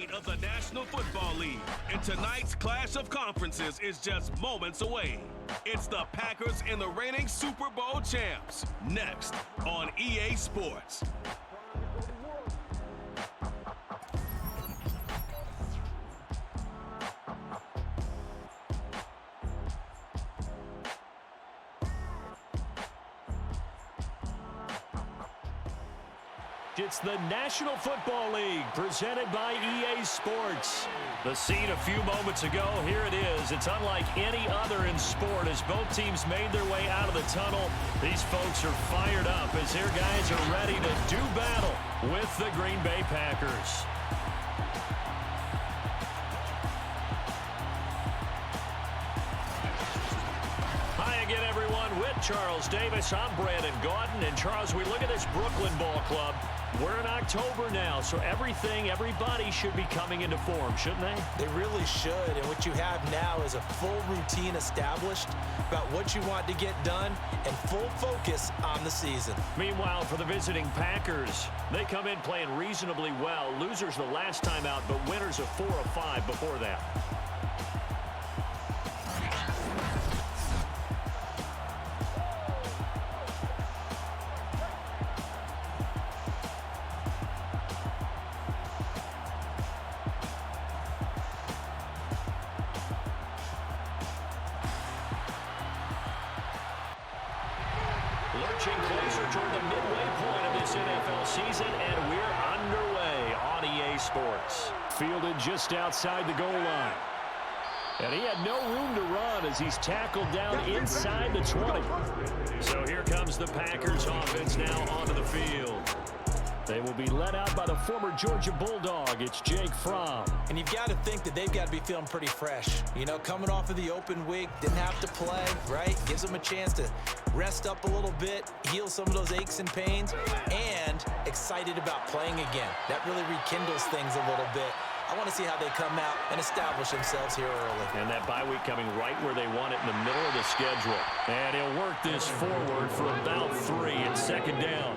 8 of the National Football League, and tonight's clash of conferences is just moments away. It's the Packers and the reigning Super Bowl champs, next on EA Sports. It's the National Football League presented by EA Sports. The scene a few moments ago, here it is. It's unlike any other in sport as both teams made their way out of the tunnel. These folks are fired up as their guys are ready to do battle with the Green Bay Packers. Hi again, everyone. With Charles Davis, I'm Brandon Gaudin. And Charles, we look at this Brooklyn Ball Club. We're in October now, so everybody should be coming into form, shouldn't they? They really should, and what you have now is a full routine established about what you want to get done and full focus on the season. Meanwhile, for the visiting Packers, they come in playing reasonably well. Losers the last time out, but winners of 4 of 5 before that. Lurching closer toward the midway point of this NFL season, and we're underway on EA Sports. Fielded just outside the goal line. And he had no room to run as he's tackled down inside the 20. So here comes the Packers offense now onto the field. They will be led out by the former Georgia Bulldog. It's Jake Fromm. And you've got to think that they've got to be feeling pretty fresh. You know, coming off of the open week, didn't have to play, right? Gives them a chance to rest up a little bit, heal some of those aches and pains, and excited about playing again. That really rekindles things a little bit. I want to see how they come out and establish themselves here early. And that bye week coming right where they want it in the middle of the schedule. And he'll work this forward for about 3 and second down.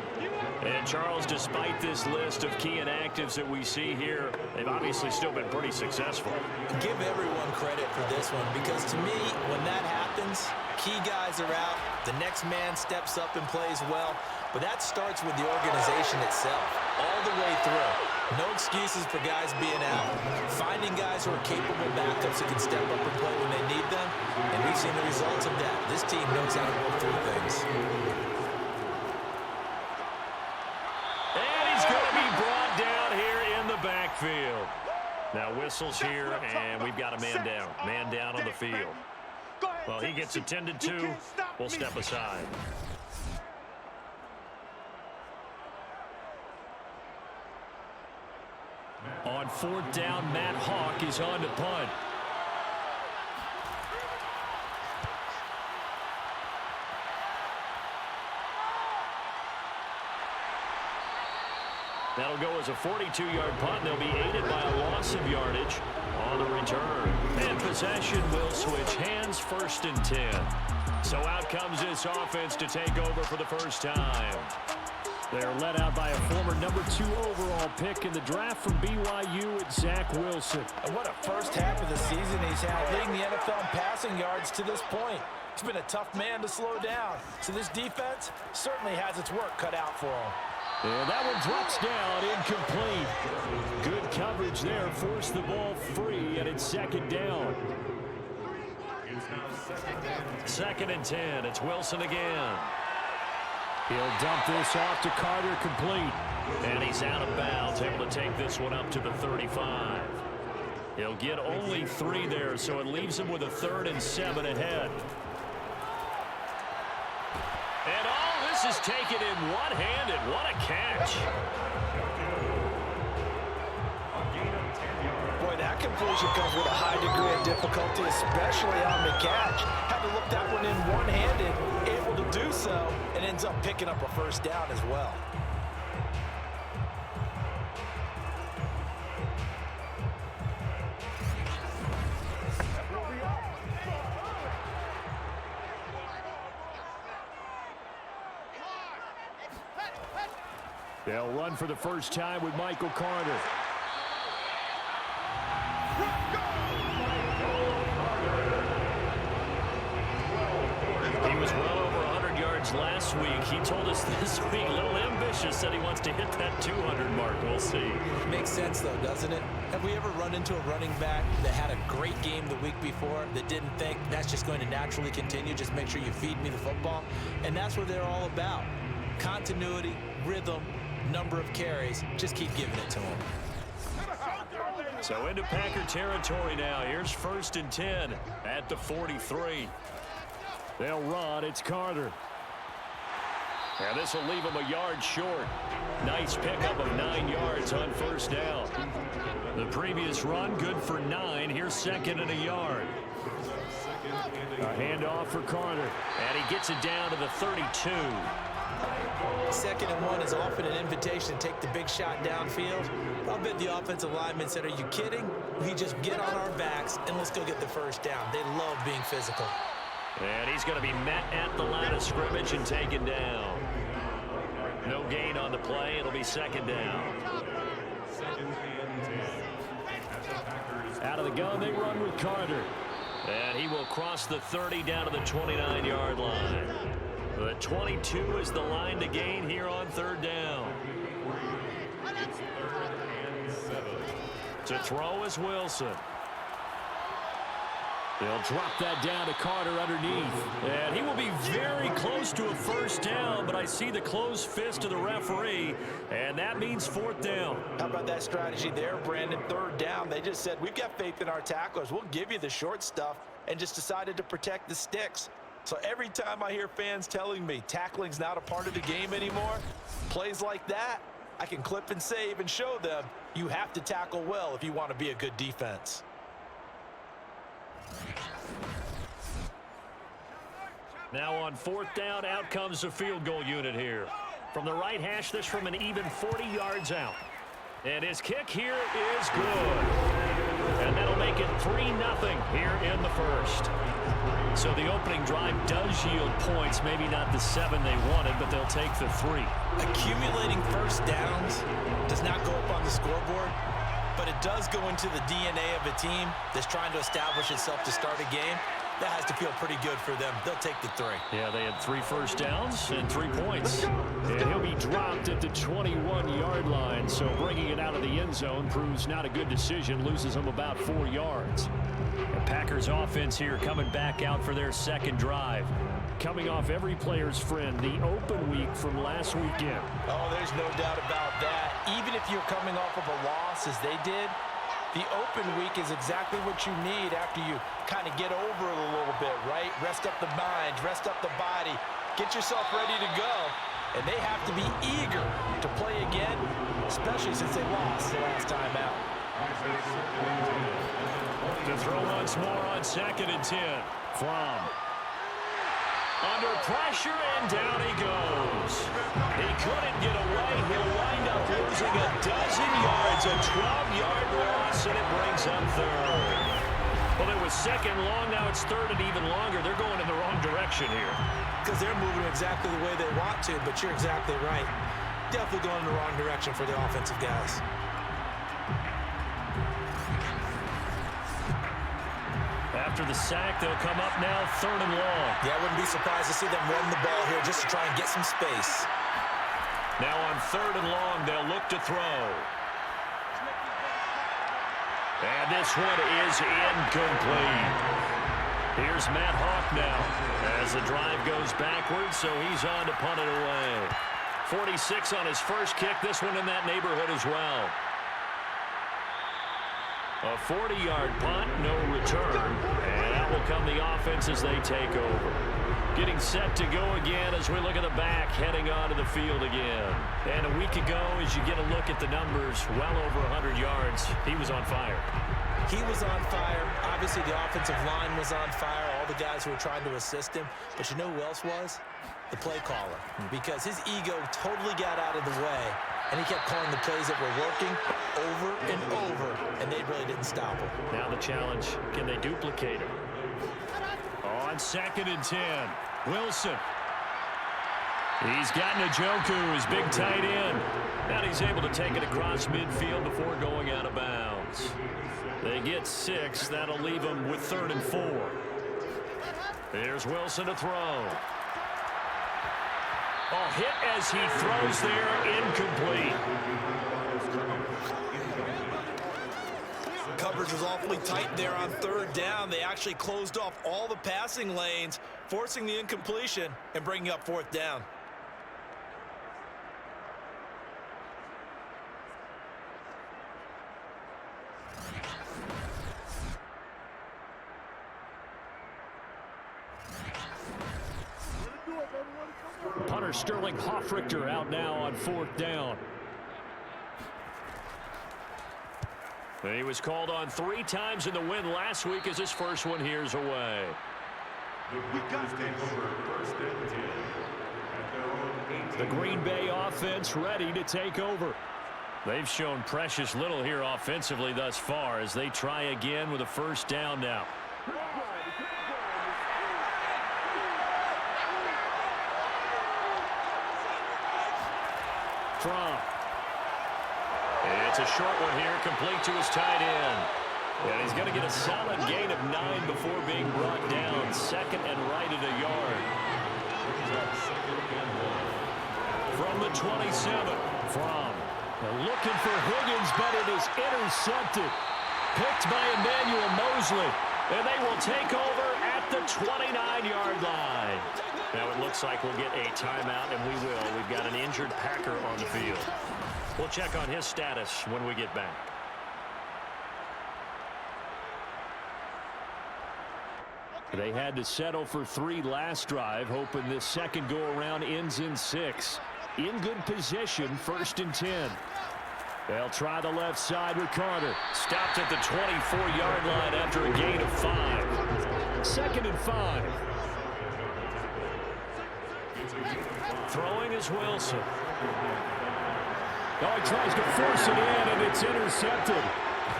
And Charles, despite this list of key inactives that we see here, they've obviously still been pretty successful. Give everyone credit for this one because to me, when that happens, key guys are out, the next man steps up and plays well, but that starts with the organization itself, all the way through. No excuses for guys being out. Finding guys who are capable backups who can step up and play when they need them, and we've seen the results of that. This team knows how to work through things. Backfield. Now whistles here, and we've got a man down. Man down on the field. Well, he gets attended to. We'll step aside. On 4th down, Matt Hawk is on to punt. That'll go as a 42-yard punt. They'll be aided by a loss of yardage on the return. And possession will switch hands, 1st and 10. So out comes this offense to take over for the first time. They're led out by a former number 2 overall pick in the draft from BYU, it's Zach Wilson. And what a first half of the season he's had, leading the NFL in passing yards to this point. He's been a tough man to slow down. So this defense certainly has its work cut out for him. And that one drops down, incomplete. Good coverage there, forced the ball free, and it's 2nd down. 2nd and 10, it's Wilson again. He'll dump this off to Carter, complete. And he's out of bounds, able to take this one up to the 35. He'll get only 3 there, so it leaves him with a 3rd and 7 ahead. And all this is taken in one-handed. What a catch. Boy, that completion comes with a high degree of difficulty, especially on the catch. Had to look that one in one-handed, able to do so, and ends up picking up a 1st down as well. They'll run for the first time with Michael Carter. He was well over 100 yards last week. He told us this week, a little ambitious, said he wants to hit that 200 mark. We'll see. Makes sense, though, doesn't it? Have we ever run into a running back that had a great game the week before that didn't think that's just going to naturally continue? Just make sure you feed me the football. And that's what they're all about. Continuity, rhythm, number of carries. Just keep giving it to them. So into Packer territory now. Here's 1st and 10 at the 43. They'll run. It's Carter. And this will leave him a yard short. Nice pickup of 9 yards on 1st down. The previous run, good for 9. Here's 2nd and a yard. A handoff for Carter. And he gets it down to the 32. 2nd and 1 is often an invitation to take the big shot downfield. I'll bet the offensive lineman said, are you kidding? We just get on our backs and let's go get the 1st down. They love being physical. And he's going to be met at the line of scrimmage and taken down. No gain on the play. It'll be 2nd down. Out of the gun, they run with Carter. And he will cross the 30 down to the 29-yard line. The 22 is the line to gain here on 3rd down. To throw is Wilson. They'll drop that down to Carter underneath. And he will be very close to a 1st down, but I see the closed fist of the referee, and that means 4th down. How about that strategy there, Brandon? 3rd down. They just said, we've got faith in our tacklers. We'll give you the short stuff, and just decided to protect the sticks. So every time I hear fans telling me tackling's not a part of the game anymore, plays like that, I can clip and save and show them you have to tackle well if you want to be a good defense. Now on 4th down, out comes the field goal unit here. From the right hash, this from an even 40 yards out. And his kick here is good. And that'll make it 3-0 here in the 1st. So the opening drive does yield points, maybe not the 7 they wanted, but they'll take the 3. Accumulating 1st downs does not go up on the scoreboard, but it does go into the DNA of a team that's trying to establish itself to start a game. That has to feel pretty good for them. They'll take the 3. Yeah, they had 3 first downs and 3 points. And he'll be dropped at the 21-yard line, so bringing it out of the end zone proves not a good decision, loses him about 4 yards. The Packers offense here coming back out for their 2nd drive. Coming off every player's friend, the open week from last weekend. Oh, there's no doubt about that. Even if you're coming off of a loss as they did, the open week is exactly what you need after you kind of get over it a little bit, right? Rest up the mind, rest up the body, get yourself ready to go. And they have to be eager to play again, especially since they lost the last time out. To throw once more on 2nd and 10. From under pressure, and down he goes. He couldn't get away. He'll wind up losing a dozen yards, a 12-yard loss, and it brings up 3rd. Well, it was 2nd long. Now it's 3rd and even longer. They're going in the wrong direction here. Because they're moving exactly the way they want to, but you're exactly right. Definitely going in the wrong direction for the offensive guys. After the sack, they'll come up now 3rd and long. Yeah, I wouldn't be surprised to see them run the ball here just to try and get some space. Now on 3rd and long, they'll look to throw. And this one is incomplete. Here's Matt Hawk now as the drive goes backwards, so he's on to punt it away. 46 on his first kick, this one in that neighborhood as well. A 40-yard punt, no return, and out will come the offense as they take over. Getting set to go again as we look at the back, heading onto the field again. And a week ago, as you get a look at the numbers, well over 100 yards, he was on fire. He was on fire. Obviously, the offensive line was on fire, all the guys who were trying to assist him. But you know who else was? The play caller. Because his ego totally got out of the way, and he kept calling the plays that were working over and over, and they really didn't stop him. Now the challenge, can they duplicate it? On 2nd and 10, Wilson. He's got Njoku, his big tight end. And he's able to take it across midfield before going out of bounds. They get 6. That'll leave them with 3rd and 4. Here's Wilson to throw. Oh, hit as he throws there, incomplete. Coverage was awfully tight there on 3rd down. They actually closed off all the passing lanes, forcing the incompletion and bringing up 4th down. Punter Sterling Hoffrichter out now on 4th down. He was called on 3 times in the win last week as his first one here's away. The Green Bay offense ready to take over. They've shown precious little here offensively thus far as they try again with a 1st down now. It's a short one here, complete to his tight end. And he's going to get a solid gain of 9 before being brought down. 2nd and right at a yard. From the 27. Looking for Higgins, but it is intercepted. Picked by Emmanuel Mosley. And they will take over at the 29-yard line. Now it looks like we'll get a timeout, and we will. We've got an injured Packer on the field. We'll check on his status when we get back. They had to settle for 3 last drive, hoping this second go-around ends in 6. In good position, 1st and 10. They'll try the left side with Carter. Stopped at the 24-yard line after a gain of 5. 2nd and 5. Throwing is Wilson. Oh, he tries to force it in, and it's intercepted.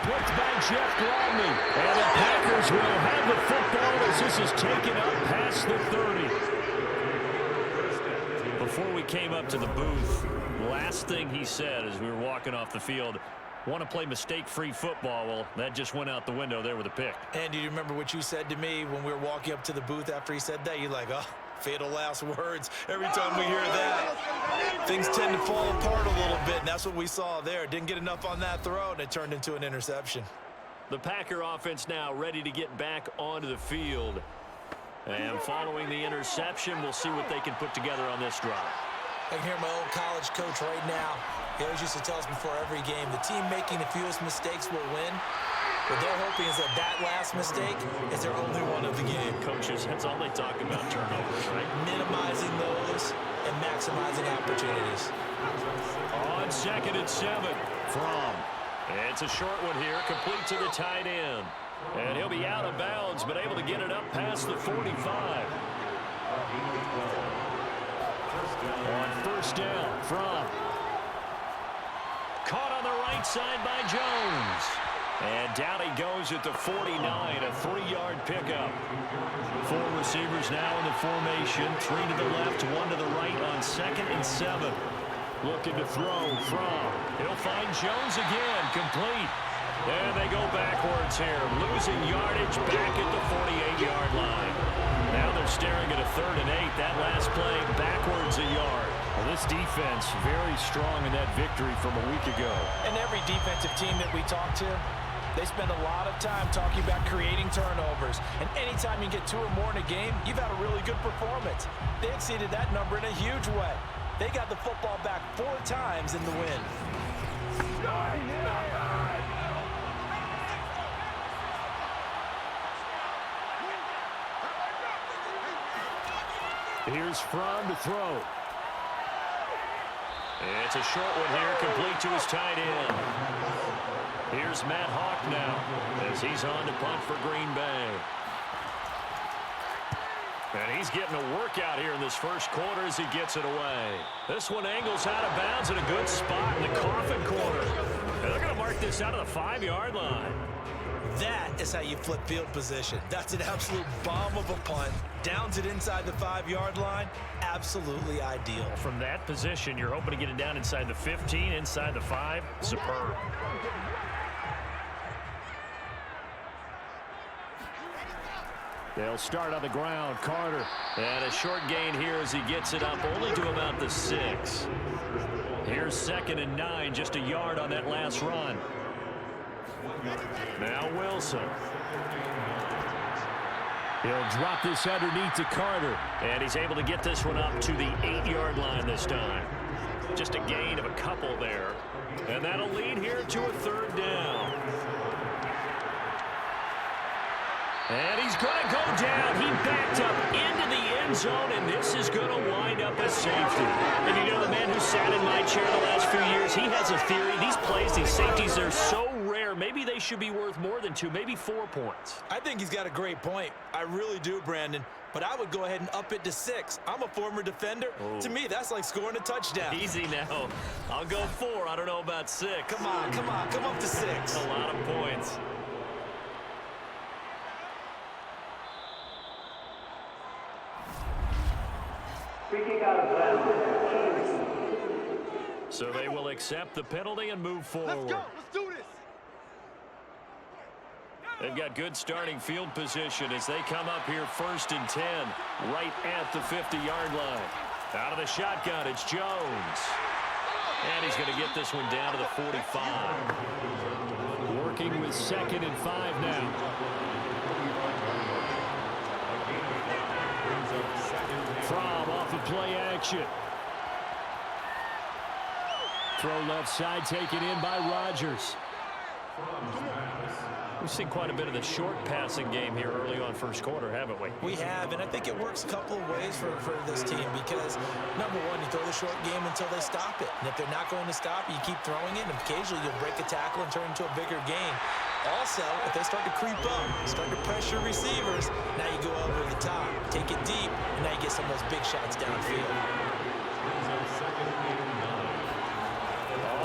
Picked by Jeff Gladney. And the Packers will have the football as this is taken up past the 30. Before we came up to the booth, last thing he said as we were walking off the field, want to play mistake-free football. Well, that just went out the window there with a pick. And do you remember what you said to me when we were walking up to the booth after he said that? You're like, oh, fatal last words. Every time we hear that, things tend to fall apart a little bit, and that's what we saw there. Didn't get enough on that throw, and it turned into an interception. The Packer offense now ready to get back onto the field. And following the interception, we'll see what they can put together on this drive. I can hear my old college coach right now. He always used to tell us before every game, the team making the fewest mistakes will win. What they're hoping is that last mistake is their only one of the game. Coaches, that's all they talk about, turnovers, right? Minimizing those and maximizing opportunities. On 2nd and 7 from. It's a short one here, complete to the tight end. And he'll be out of bounds, but able to get it up past the 45. On 1st down from. Caught on the right side by Jones. And down he goes at the 49, a 3-yard pickup. 4 receivers now in the formation, 3 to the left, 1 to the right on 2nd and 7. Looking to throw from. He'll find Jones again, complete. And they go backwards here, losing yardage back at the 48-yard line. Now they're staring at a 3rd and 8. That last play backwards a yard. Well, this defense very strong in that victory from a week ago. And every defensive team that we talk to, they spend a lot of time talking about creating turnovers. And anytime you get 2 or more in a game, you've had a really good performance. They exceeded that number in a huge way. They got the football back 4 times in the win. Here's Fromm to throw. It's a short one here, complete to his tight end. Here's Matt Hawk now as he's on to punt for Green Bay. And he's getting a workout here in this first quarter as he gets it away. This one angles out of bounds in a good spot in the coffin corner. And they're going to mark this out of the 5-yard line. That is how you flip field position. That's an absolute bomb of a punt. Downs it inside the 5-yard line. Absolutely ideal. From that position, you're hoping to get it down inside the 15, inside the 5. Superb. They'll start on the ground. Carter. And a short gain here as he gets it up only to about the 6. Here's 2nd and 9, just a yard on that last run. Now Wilson. He'll drop this underneath to Carter. And he's able to get this one up to the 8-yard line this time. Just a gain of a couple there. And that'll lead here to a 3rd down. And he's going to go down. He backed up into the end zone, and this is going to wind up as safety. And you know, the man who sat in my chair the last few years, he has a theory. These plays, these safeties, they're so rare. Maybe they should be worth more than 2, maybe 4 points. I think he's got a great point. I really do, Brandon. But I would go ahead and up it to 6. I'm a former defender. Oh. To me, that's like scoring a touchdown. Easy now. I'll go 4. I don't know about 6. Come on, come on. Come up to 6. A lot of points. So they will accept the penalty and move forward. Let's go. Let's do this. They've got good starting field position as they come up here 1st and 10, right at the 50-yard line. Out of the shotgun, it's Jones. And he's going to get this one down to the 45. Working with 2nd and 5 now. From off of play action. Throw left side taken in by Rodgers. We've seen quite a bit of the short passing game here early on first quarter, haven't we? We have, and I think it works a couple of ways for this team because, number one, you throw the short game until they stop it. And if they're not going to stop it, you keep throwing it, and occasionally you'll break a tackle and turn into a bigger gain. Also, if they start to creep up, start to pressure receivers, now you go over the top, take it deep, and now you get some of those big shots downfield.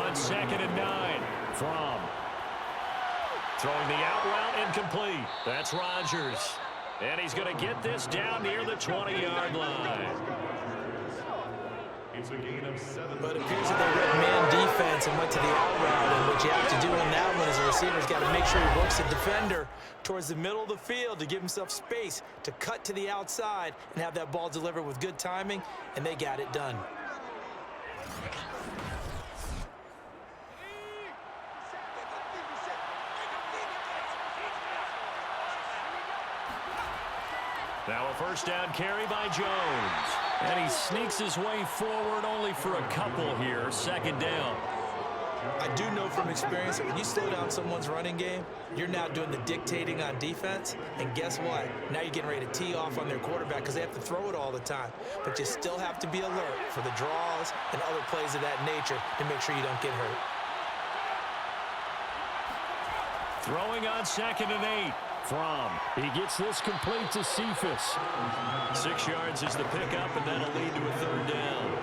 On 2nd and 9, from throwing the out route incomplete. That's Rodgers. And he's going to get this down near the 20-yard line. It's a gain of 7. But it appears that they read man defense and went to the out route. And what you have to do in that one is the receiver's got to make sure he works the defender towards the middle of the field to give himself space to cut to the outside and have that ball delivered with good timing, and they got it done. Now a 1st down carry by Jones. And he sneaks his way forward only for a couple here. 2nd down. I do know from experience that when you slow down someone's running game, you're now doing the dictating on defense. And guess what? Now you're getting ready to tee off on their quarterback because they have to throw it all the time. But you still have to be alert for the draws and other plays of that nature to make sure you don't get hurt. Throwing on 2nd and 8. From. He gets this complete to Cephas. 6 yards is the pickup, and that'll lead to a 3rd down.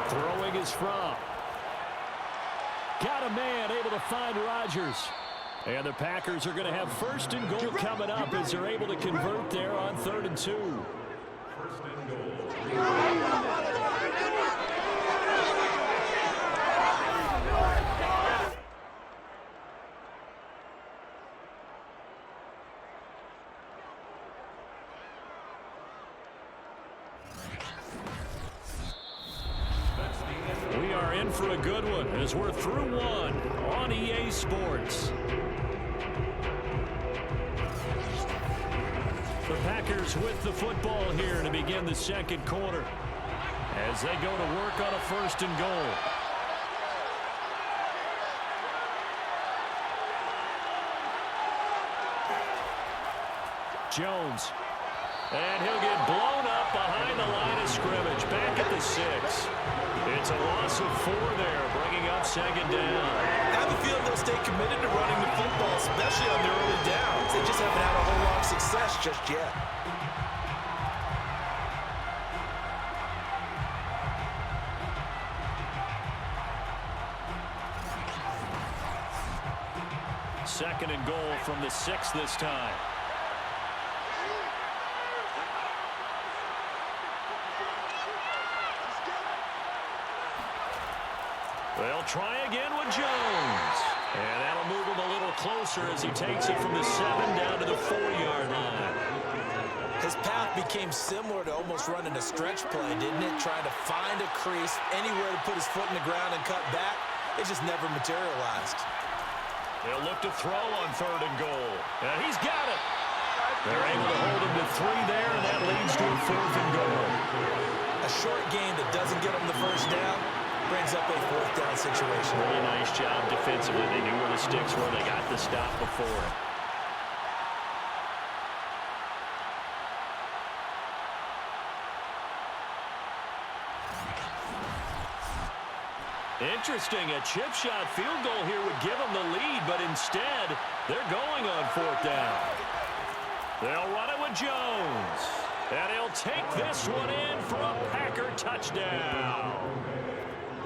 Throwing is from. Got a man able to find Rodgers. And the Packers are going to have 1st and goal coming up as they're able to convert there on 3rd and 2. 1st and goal. We are in for a good one as we're through one on EA Sports. The Packers with the football here to begin the 2nd quarter as they go to work on a 1st and goal. Jones. And he'll get blown up behind the line of scrimmage. Back at the 6. It's a loss of 4 there, bringing up 2nd down. I have a feeling they'll stay committed to running the football, especially on their early downs. They just haven't had a whole lot of success just yet. Second and goal from the 6 this time. They'll try again with Jones. And that'll move him a little closer as he takes it from the 7 down to the 4-yard line. His path became similar to almost running a stretch play, didn't it? Trying to find a crease, anywhere to put his foot in the ground and cut back. It just never materialized. They'll look to throw on 3rd and goal. And he's got it. They're able to hold him to 3 there, and that leads to a 4th and goal. A short game that doesn't get him the first down brings up a 4th down situation. Really nice job defensively. They knew where the sticks were. They got the stop before it. Interesting, a chip shot field goal here would give them the lead, but instead, they're going on 4th down. They'll run it with Jones, and he'll take this one in for a Packer touchdown.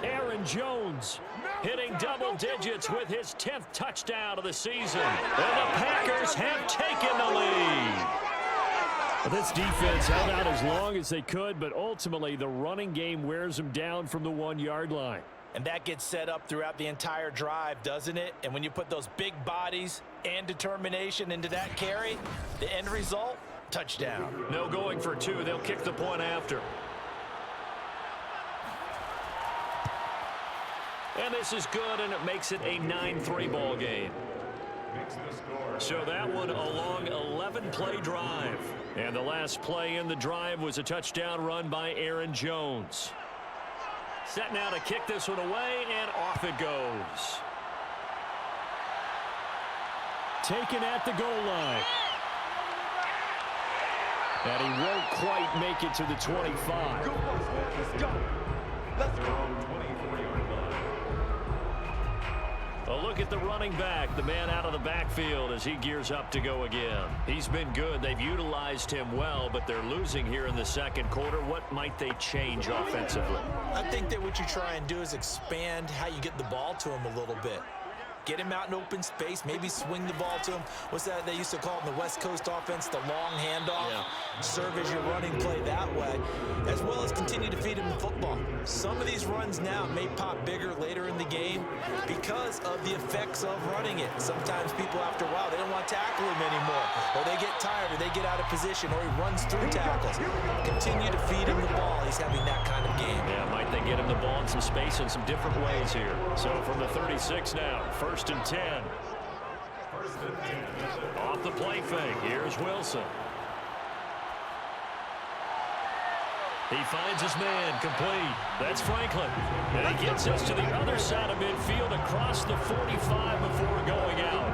Aaron Jones hitting double digits with his 10th touchdown of the season, and the Packers have taken the lead. This defense held out as long as they could, but ultimately the running game wears them down from the 1-yard line. And that gets set up throughout the entire drive, doesn't it? And when you put those big bodies and determination into that carry, the end result, touchdown. No going for 2. They'll kick the point after. And this is good, and it makes it a 9-3 ball game. So that one a long 11-play drive. And the last play in the drive was a touchdown run by Aaron Jones. Set now to kick this one away, and off it goes. Taken at the goal line. And he won't quite make it to the 25. Go, let's go. Let's go. A look at the running back, the man out of the backfield as he gears up to go again. He's been good. They've utilized him well, but they're losing here in the second quarter. What might they change offensively? I think that what you try and do is expand how you get the ball to him a little bit. Get him out in open space, maybe swing the ball to him. What's that they used to call it in the West Coast offense, the long handoff? Yeah. Serve as your running play that way, as well as continue to feed him the football. Some of these runs now may pop bigger later in the game because of the effects of running it. Sometimes people, after a while, they don't want to tackle him anymore, or they get tired, or they get out of position, or he runs through tackles. Continue to feed him the ball. He's having that kind of game. Yeah, might they get him the ball in some space in some different ways here. So from the 36 now, 1st and 10. Off the play fake, here's Wilson. He finds his man, complete. That's Franklin. And he gets us to the other side of midfield across the 45 before going out.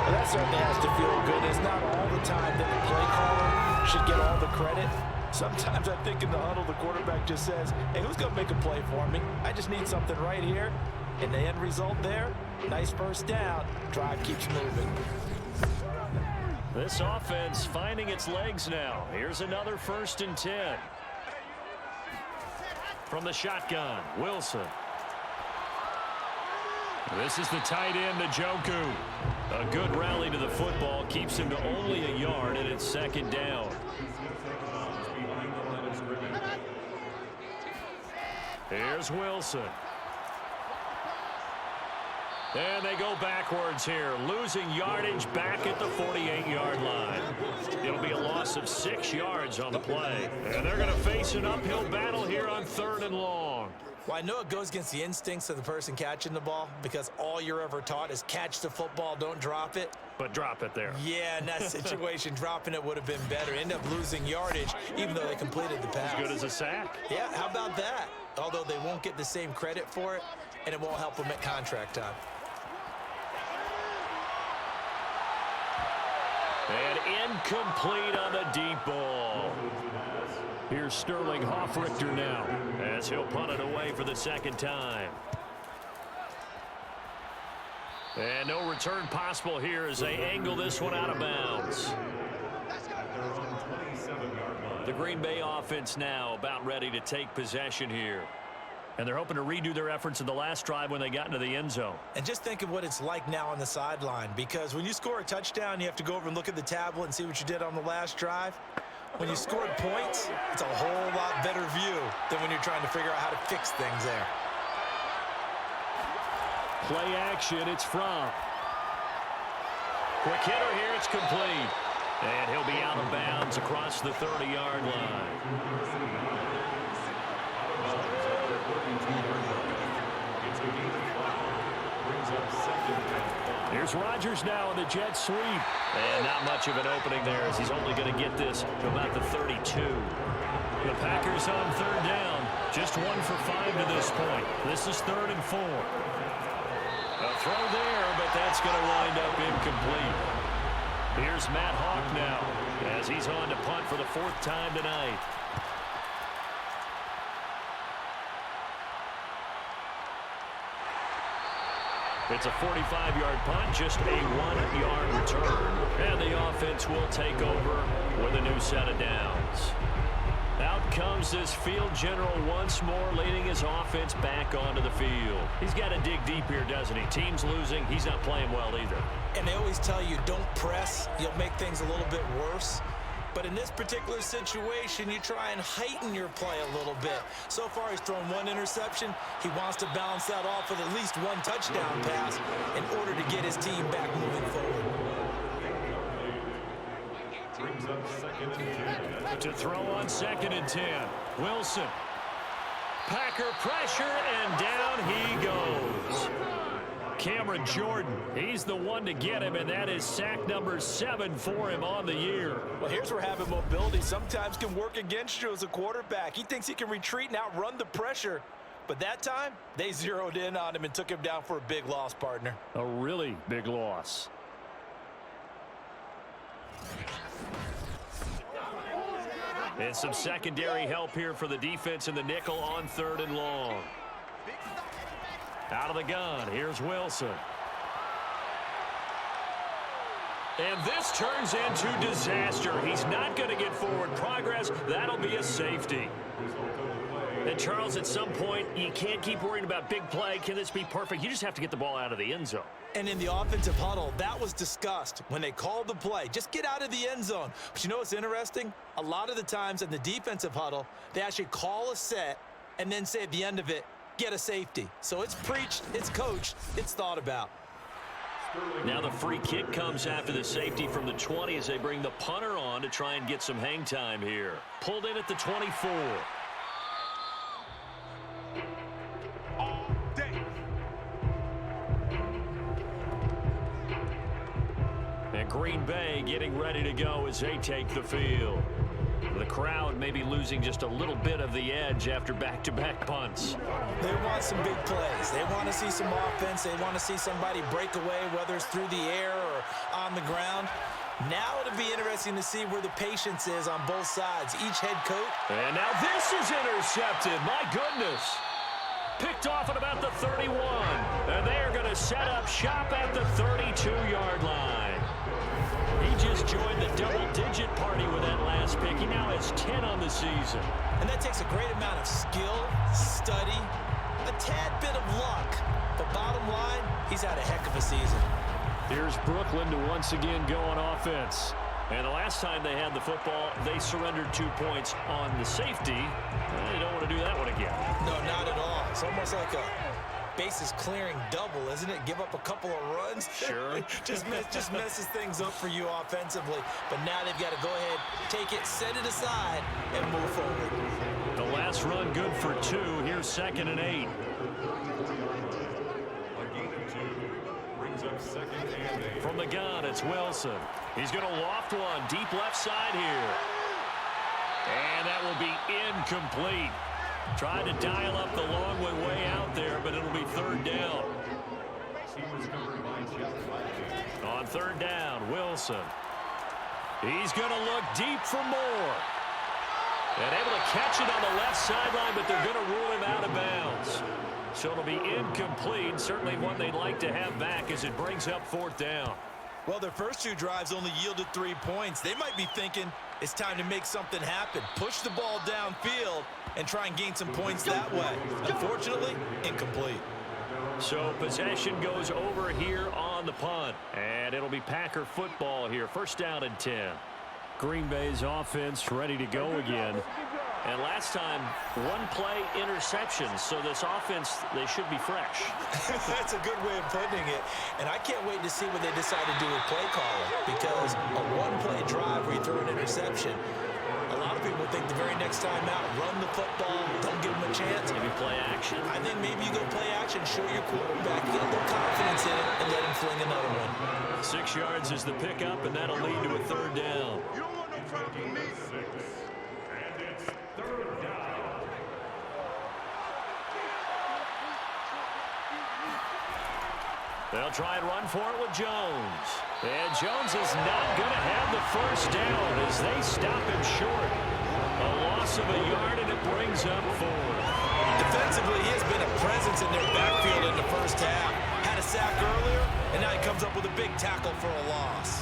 Well, that certainly has to feel good. It's not all the time that the play caller should get all the credit. Sometimes I think in the huddle, the quarterback just says, hey, who's going to make a play for me? I just need something right here. And the end result there, nice first down. Drive keeps moving. This offense finding its legs now. Here's another 1st and 10. From the shotgun, Wilson. This is the tight end, Njoku. A good rally to the football keeps him to only a yard, and it's 2nd down. Here's Wilson. And they go backwards here, losing yardage back at the 48-yard line. It'll be a loss of 6 yards on the play. And they're going to face an uphill battle here on 3rd and long. Well, I know it goes against the instincts of the person catching the ball because all you're ever taught is catch the football, don't drop it. But drop it there. Yeah, in that situation, dropping it would have been better. End up losing yardage, even though they completed the pass. As good as a sack. Yeah, how about that? Although they won't get the same credit for it, and it won't help them at contract time. And incomplete on the deep ball. Here's Sterling Hoffrichter now as he'll punt it away for the 2nd time. And no return possible here as they angle this one out of bounds. The Green Bay offense now about ready to take possession here. And they're hoping to redo their efforts in the last drive when they got into the end zone. And just think of what it's like now on the sideline, because when you score a touchdown, you have to go over and look at the tablet and see what you did on the last drive. When you scored points, it's a whole lot better view than when you're trying to figure out how to fix things there. play action. It's from. Quick hitter here. It's complete. And he'll be out of bounds across the 30-yard line. Here's Rodgers now in the jet sweep. And not much of an opening there as he's only going to get this to about the 32. The Packers on third down. Just 1 for 5 to this point. This is 3rd and 4. A throw there, but that's going to wind up incomplete. Here's Matt Hawk now as he's on to punt for the 4th time tonight. It's a 45-yard punt, just a 1-yard return. And the offense will take over with a new set of downs. Out comes this field general once more, leading his offense back onto the field. He's got to dig deep here, doesn't he? Team's losing. He's not playing well either. And they always tell you, don't press. You'll make things a little bit worse. But in this particular situation, you try and heighten your play a little bit. So far, he's thrown 1 interception. He wants to balance that off with at least 1 touchdown pass in order to get his team back moving forward. To throw on 2nd and 10. Wilson. Packer pressure, and down he goes. Cameron Jordan, he's the one to get him, and that is sack number 7 for him on the year. Well, here's where having mobility sometimes can work against you as a quarterback. He thinks he can retreat and outrun the pressure. But that time, they zeroed in on him and took him down for a big loss, partner. A really big loss. And some secondary help here for the defense in the nickel on 3rd and long. Out of the gun, here's Wilson. And this turns into disaster. He's not going to get forward progress. That'll be a safety. And, Charles, at some point, you can't keep worrying about big play. Can this be perfect? You just have to get the ball out of the end zone. And in the offensive huddle, that was discussed when they called the play. Just get out of the end zone. But you know what's interesting? A lot of the times in the defensive huddle, they actually call a set and then say at the end of it, get a safety. So it's preached, it's coached, it's thought about. Now the free kick comes after the safety from the 20 as they bring the punter on to try and get some hang time here. Pulled in at the 24. And Green Bay getting ready to go as they take the field. The crowd may be losing just a little bit of the edge after back-to-back punts. They want some big plays. They want to see some offense. They want to see somebody break away, whether it's through the air or on the ground. Now it'll be interesting to see where the patience is on both sides. Each head coach. And now this is intercepted. My goodness. Picked off at about the 31. And they are going to set up shop at the 32-yard line. He just joined the double-digit party with that last pick. He now has 10 on the season. And that takes a great amount of skill, study, a tad bit of luck. But bottom line, he's had a heck of a season. Here's Brooklyn to once again go on offense. And the last time they had the football, they surrendered 2 points on the safety. They don't want to do that one again. No, not at all. It's almost like a bases clearing double, isn't it? Give up a couple of runs. Sure. just messes things up for you offensively. But now they've got to go ahead, take it, set it aside, and move forward. The last run good for 2. Here's 2nd and 8. From the gun, it's Wilson. He's going to loft one deep left side here. And that will be incomplete. Tried to dial up the long way out there, but it'll be 3rd down. On 3rd down, Wilson. He's going to look deep for more. And able to catch it on the left sideline, but they're going to rule him out of bounds. So it'll be incomplete. Certainly one they'd like to have back as it brings up 4th down. Well, their first 2 drives only yielded 3 points. They might be thinking it's time to make something happen. Push the ball downfield and try and gain some points that way. Unfortunately, incomplete. So possession goes over here on the punt. And it'll be Packer football here. 1st down and 10. Green Bay's offense ready to go again. And last time, one-play interception. So this offense, they should be fresh. That's a good way of putting it. And I can't wait to see what they decide to do with play calling, because a one-play drive where you throw an interception, a lot of people think the very next time out, run the football, don't give them a chance. Maybe play action. I think maybe you go play action, show your quarterback, get a little confidence in it, and let him fling another one. 6 yards is the pickup, and that'll lead to a third down. You don't want no problem with me. And it's third down. They'll try and run for it with Jones. And Jones is not going to have the first down as they stop him short. A loss of a yard, and it brings up 4. Defensively, he has been a presence in their backfield in the first half. Had a sack earlier, and now he comes up with a big tackle for a loss.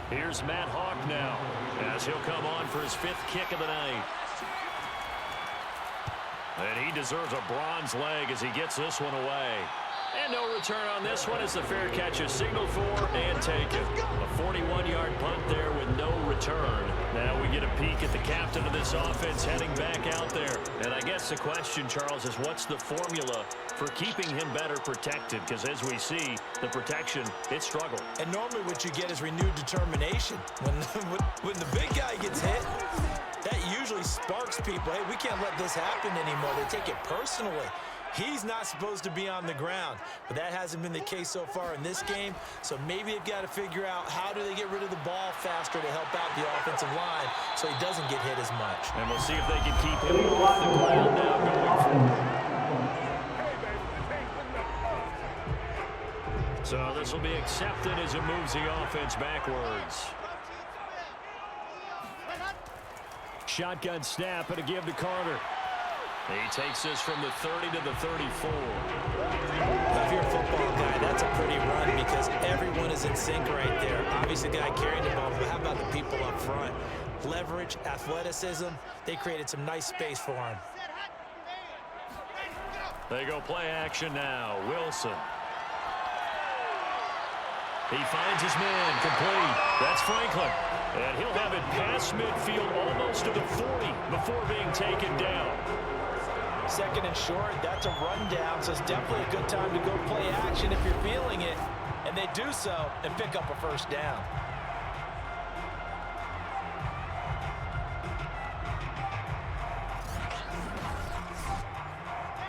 Here's Matt Hawk now, as he'll come on for his 5th kick of the night. And he deserves a bronze leg as he gets this one away. And no return on this one as the fair catch is signaled for and taken. A 41-yard punt there with no return. Now we get a peek at the captain of this offense heading back out there. And I guess the question, Charles, is what's the formula for keeping him better protected? Because as we see, the protection, it struggled. And normally what you get is renewed determination. When the big guy gets hit, that usually sparks people. Hey, we can't let this happen anymore. They take it personally. He's not supposed to be on the ground, but that hasn't been the case so far in this game. So maybe they've got to figure out how do they get rid of the ball faster to help out the offensive line so he doesn't get hit as much. And we'll see if they can keep him off the ground now going forward. So this will be accepted as it moves the offense backwards. Shotgun snap and a give to Carter. He takes this from the 30 to the 34. Now, if you're a football guy, that's a pretty run because everyone is in sync right there. Obviously, the guy carrying the ball, but how about the people up front? Leverage, athleticism, they created some nice space for him. They go play action now. Wilson. He finds his man, complete. That's Franklin. And he'll have it past midfield almost to the 40 before being taken down. Second and short, that's a rundown, so it's definitely a good time to go play action if you're feeling it. And they do so and pick up a first down.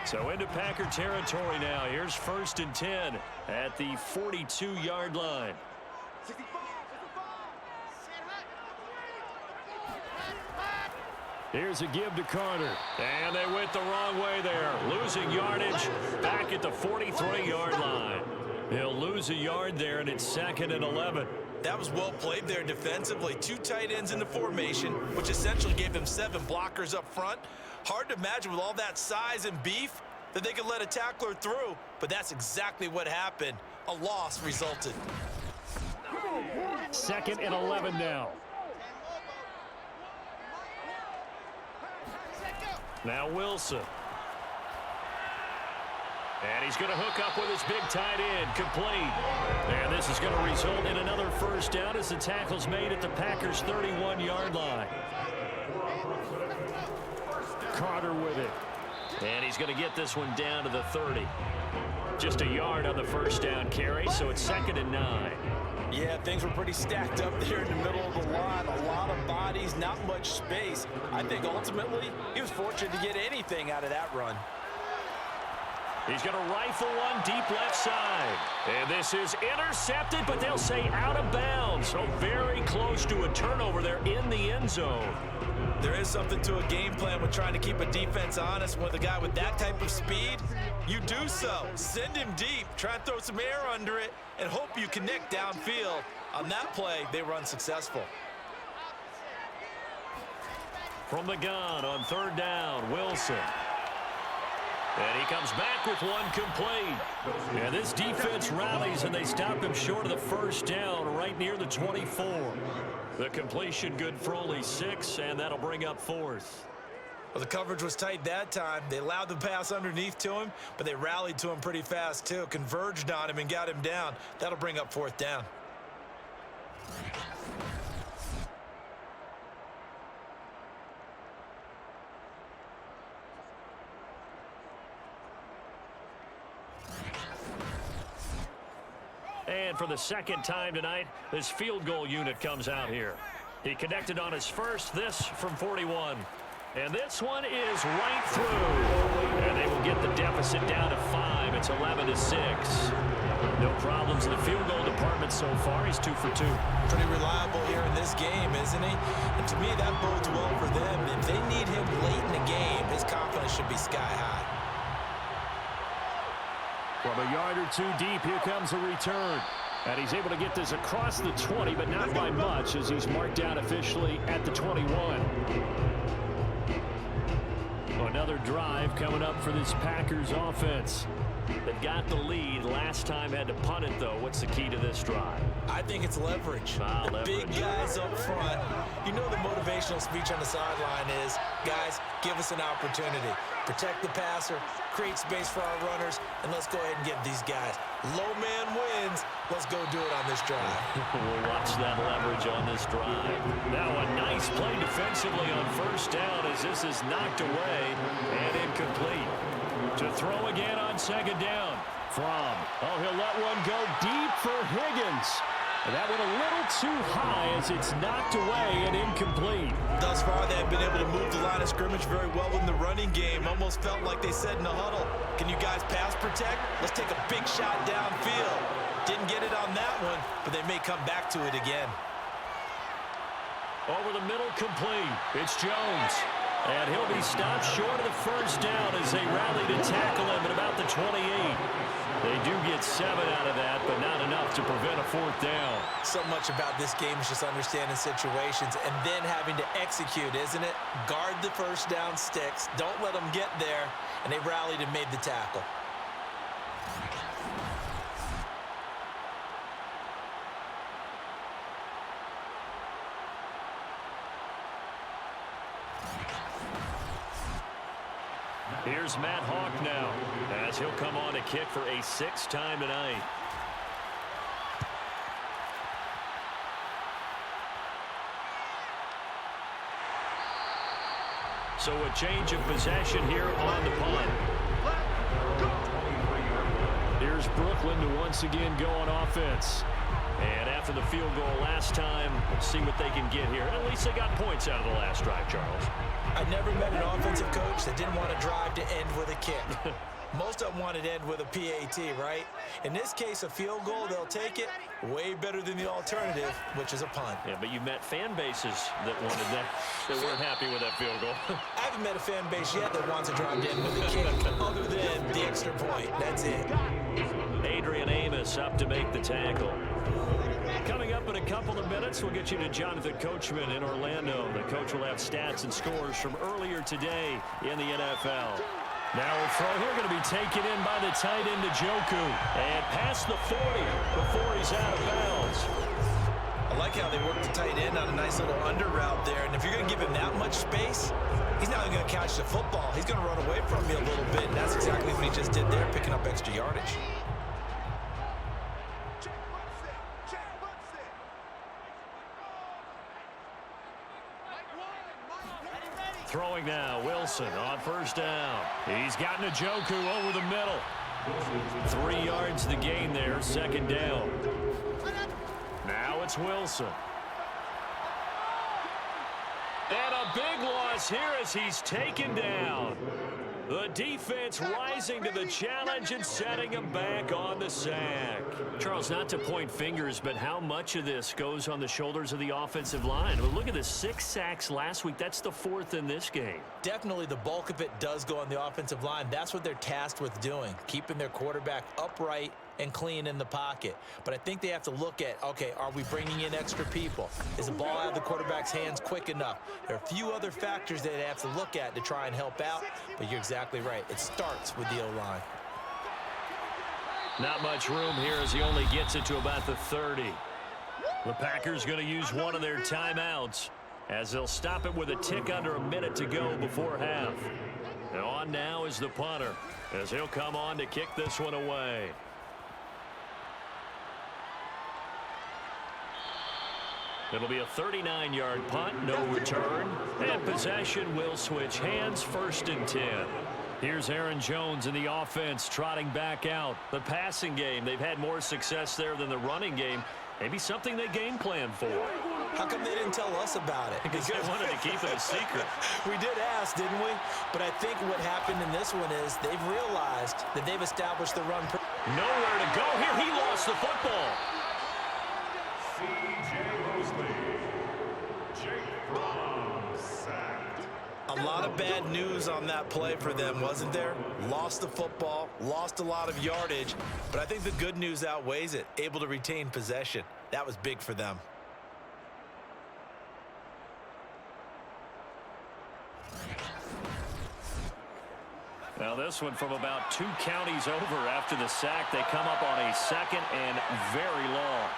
So into Packer territory now. Here's 1st and 10 at the 42-yard line. Here's a give to Carter. And they went the wrong way there. Losing yardage back at the 43-yard line. He'll lose a yard there, and it's 2nd and 11. That was well played there defensively. 2 tight ends in the formation, which essentially gave them 7 blockers up front. Hard to imagine with all that size and beef that they could let a tackler through, but that's exactly what happened. A loss resulted. 2nd and 11 now. Now Wilson. And he's going to hook up with his big tight end, complete. And this is going to result in another first down as the tackle's made at the Packers' 31-yard line. Carter with it. And he's going to get this one down to the 30. Just a yard on the first down carry, so it's 2nd and 9. Yeah, things were pretty stacked up there in the middle of the line. A lot of bodies, not much space. I think ultimately he was fortunate to get anything out of that run. He's going to rifle one deep left side. And this is intercepted, but they'll say out of bounds. So very close to a turnover there in the end zone. There is something to a game plan with trying to keep a defense honest. With a guy with that type of speed, you do so. Send him deep, try and throw some air under it, and hope you connect downfield. On that play, they were unsuccessful. From the gun on 3rd down, Wilson. And he comes back with one complete. And this defense rallies, and they stop him short of the first down right near the 24. The completion good for only 6, and that'll bring up 4th. Well, the coverage was tight that time. They allowed the pass underneath to him, but they rallied to him pretty fast, too. Converged on him and got him down. That'll bring up 4th down. And for the second time tonight, this field goal unit comes out here. He connected on his first, this from 41. And this one is right through. And they will get the deficit down to 5. It's 11-6. No problems in the field goal department so far. He's 2 for 2. Pretty reliable here in this game, isn't he? And to me, that bodes well for them. If they need him late in the game, his confidence should be sky high. From a yard or 2 deep, here comes a return. And he's able to get this across the 20, but not by much as he's marked down officially at the 21. Another drive coming up for this Packers offense. They got the lead. Last time had to punt it, though. What's the key to this drive? I think it's leverage. The big guys up front. You know the motivational speech on the sideline is, guys, give us an opportunity. Protect the passer, create space for our runners, and let's go ahead and get these guys. Low man wins. Let's go do it on this drive. We'll watch that leverage on this drive. Now a nice play defensively on 1st down as this is knocked away and incomplete. To throw again on 2nd down. He'll let one go deep for Higgins. And that went a little too high as it's knocked away and incomplete. Thus far, they have been able to move the line of scrimmage very well in the running game. Almost felt like they said in the huddle, can you guys pass protect? Let's take a big shot downfield. Didn't get it on that one, but they may come back to it again. Over the middle, complete. It's Jones. And he'll be stopped short of the 1st down as they rally to tackle him at about the 28. They do get 7 out of that, but not enough to prevent a 4th down. So much about this game is just understanding situations and then having to execute, isn't it? Guard the 1st down sticks. Don't let them get there. And they rallied and made the tackle. Here's Matt Hawk now as he'll come on to kick for a 6th time tonight. So a change of possession here on the punt. Here's Brooklyn to once again go on offense. And after the field goal last time, we'll see what they can get here. At least they got points out of the last drive, Charles. I never met an offensive coach that didn't want to drive to end with a kick. Most of them wanted to end with a PAT, right? In this case, a field goal, they'll take it. Way better than the alternative, which is a punt. Yeah, but you met fan bases that wanted that, that weren't happy with that field goal. I haven't met a fan base yet that wants to drive to end with a kick, other than the extra point. That's it. Adrian Amos up to make the tackle. Coming up in a couple of minutes, we'll get you to Jonathan Coachman in Orlando. The coach will have stats and scores from earlier today in the NFL. Now a throw here going to be taken in by the tight end Njoku. And past the 40 before he's out of bounds. I like how they work the tight end on a nice little under route there. And if you're going to give him that much space, he's not going to catch the football. He's going to run away from you a little bit. And that's exactly what he just did there, picking up extra yardage. Throwing now, Wilson on 1st down. He's got Njoku over the middle. 3 yards the gain there, 2nd down. Now it's Wilson. And a big loss here as he's taken down. The defense rising to the challenge and setting him back on the sack. Charles, not to point fingers, but how much of this goes on the shoulders of the offensive line? Well, look at the 6 sacks last week. That's the 4th in this game. Definitely the bulk of it does go on the offensive line. That's what they're tasked with doing, keeping their quarterback upright and clean in the pocket. But I think they have to look at, okay, are we bringing in extra people? Is the ball out of the quarterback's hands quick enough? There are a few other factors that they have to look at to try and help out, but you're exactly right. It starts with the O-line. Not much room here as he only gets it to about the 30. The Packers going to use one of their timeouts. as they'll stop it with a tick under a minute to go before half. And on now is the punter, as he'll come on to kick this one away. It'll be a 39-yard punt, no return, and possession will switch hands, 1st and 10. Here's Aaron Jones in the offense trotting back out. The passing game, they've had more success there than the running game. Maybe something they game plan for. How come they didn't tell us about it? Because they wanted to keep it a secret. We did ask, didn't we? But I think what happened in this one is they've realized that they've established the run. Nowhere to go here. He lost the football. A lot of bad news on that play for them, wasn't there? Lost the football, lost a lot of yardage, but I think the good news outweighs it. Able to retain possession. That was big for them. Now this one from about 2 counties over after the sack. They come up on a 2nd and very long.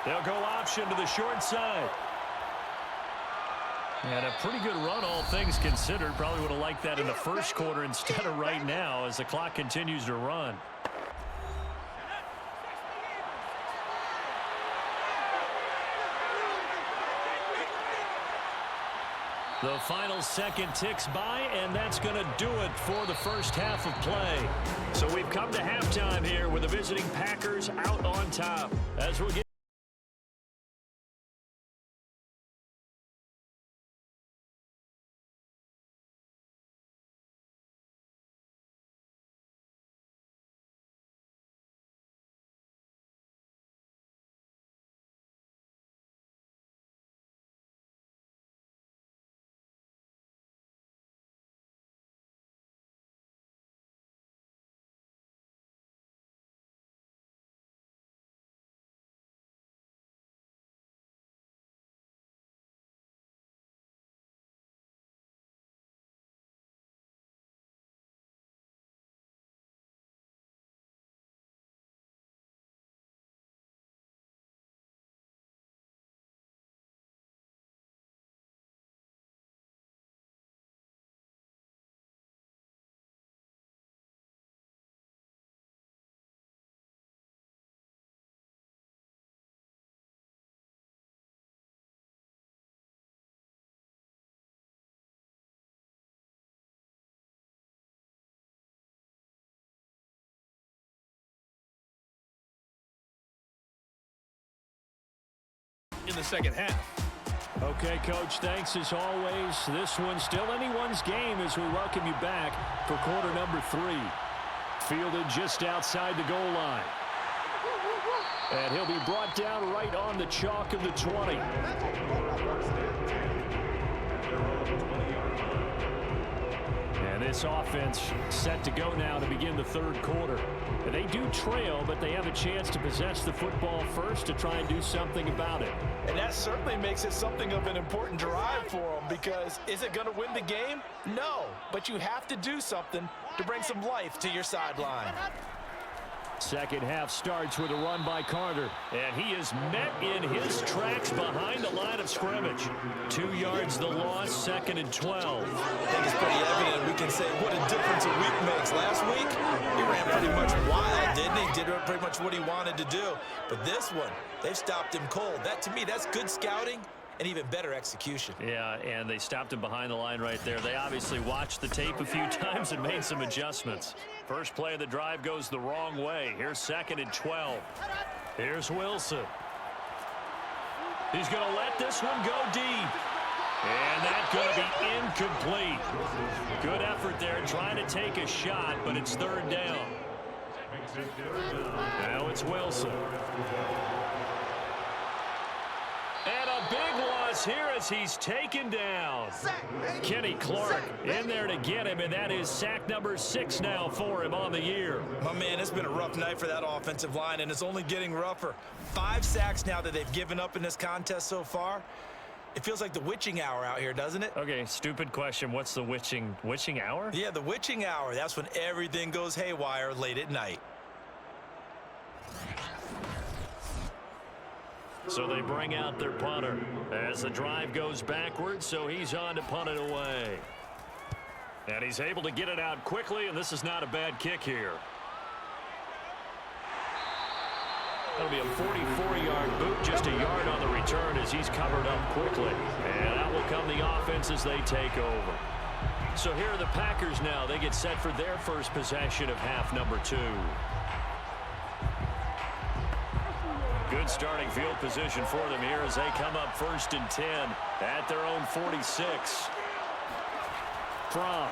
They'll go option to the short side. And a pretty good run, all things considered. Probably would have liked that in the 1st quarter instead of right now as the clock continues to run. The final second ticks by, and that's going to do it for the first half of play. So we've come to halftime here with the visiting Packers out on top. As we'll get in the second half. Okay, Coach, thanks as always. This one's still anyone's game as we welcome you back for quarter number 3. Fielded just outside the goal line. And he'll be brought down right on the chalk of the 20. And this offense set to go now to begin the 3rd quarter. They do trail, but they have a chance to possess the football first to try and do something about it. And that certainly makes it something of an important drive for them, because is it going to win the game? No, but you have to do something to bring some life to your sideline. Second half starts with a run by Carter, and he is met in his tracks behind the line of scrimmage. 2 yards the loss, 2nd and 12. I think it's pretty evident we can say what a difference a week makes. Last week, he ran pretty much wild, didn't he? Did pretty much what he wanted to do. But this one, they've stopped him cold. That, to me, that's good scouting and even better execution. Yeah, and they stopped him behind the line right there. They obviously watched the tape a few times and made some adjustments. First play of the drive goes the wrong way. Here's 2nd and 12. Here's Wilson. He's going to let this one go deep. And that's going to be incomplete. Good effort there trying to take a shot, but it's 3rd down. Now it's Wilson. And a big loss here as he's taken down. Kenny Clark in there to get him, and that is sack number 6 now for him on the year. My man, it's been a rough night for that offensive line, and it's only getting rougher. 5 sacks now that they've given up in this contest so far. It feels like the witching hour out here, doesn't it? Okay, stupid question. What's the witching hour? Yeah, the witching hour. That's when everything goes haywire late at night. So they bring out their punter as the drive goes backwards, so he's on to punt it away. And he's able to get it out quickly, and this is not a bad kick here. That'll be a 44-yard boot, just a yard on the return as he's covered up quickly. And out will come the offense as they take over. So here are the Packers now. They get set for their first possession of half number 2. Good starting field position for them here as they come up 1st and 10 at their own 46. From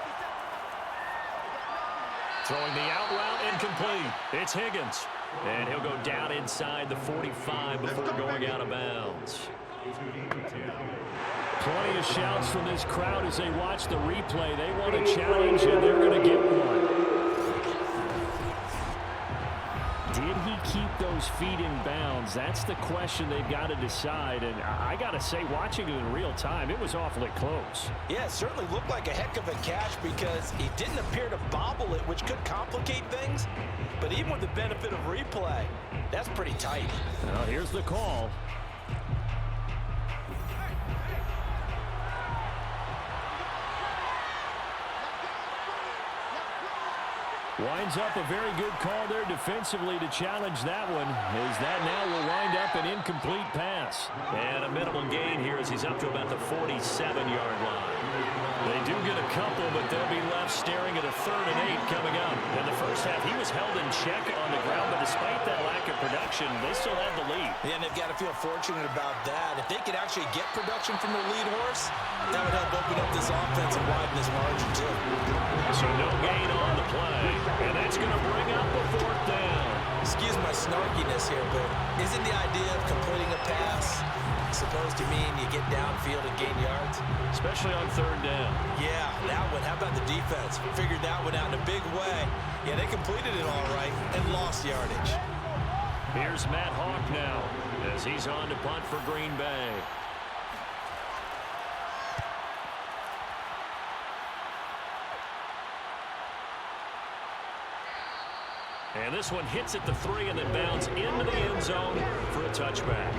throwing the out route incomplete. It's Higgins. And he'll go down inside the 45 before going out of bounds. Plenty of shouts from this crowd as they watch the replay. They want a challenge, and they're going to get one. Did he keep those feet in bounds? That's the question they've got to decide. And I got to say, watching it in real time, it was awfully close. Yeah, it certainly looked like a heck of a catch because he didn't appear to bobble it, which could complicate things. But even with the benefit of replay, that's pretty tight. Well, here's the call. Winds up a very good call there defensively to challenge that one, as that now will wind up an incomplete pass. And a minimal gain here as he's up to about the 47-yard line. They do get a couple, but they'll be left staring at a 3rd and 8 coming up. In the first half, he was held in check on the ground, but despite that lack of production, they still have the lead. Yeah, and they've got to feel fortunate about that. If they could actually get production from their lead horse, that would help open up this offense and widen this margin too. So no gain on the play, and that's going to bring up a 4th down. Excuse my snarkiness here, but isn't the idea of completing a pass supposed to mean you get downfield and gain yards? Especially on 3rd down. Yeah, that one. How about the defense? Figured that one out in a big way. Yeah, they completed it all right and lost yardage. Here's Matt Hawk now as he's on to punt for Green Bay. And this one hits at the 3 and then bounds into the end zone for a touchback.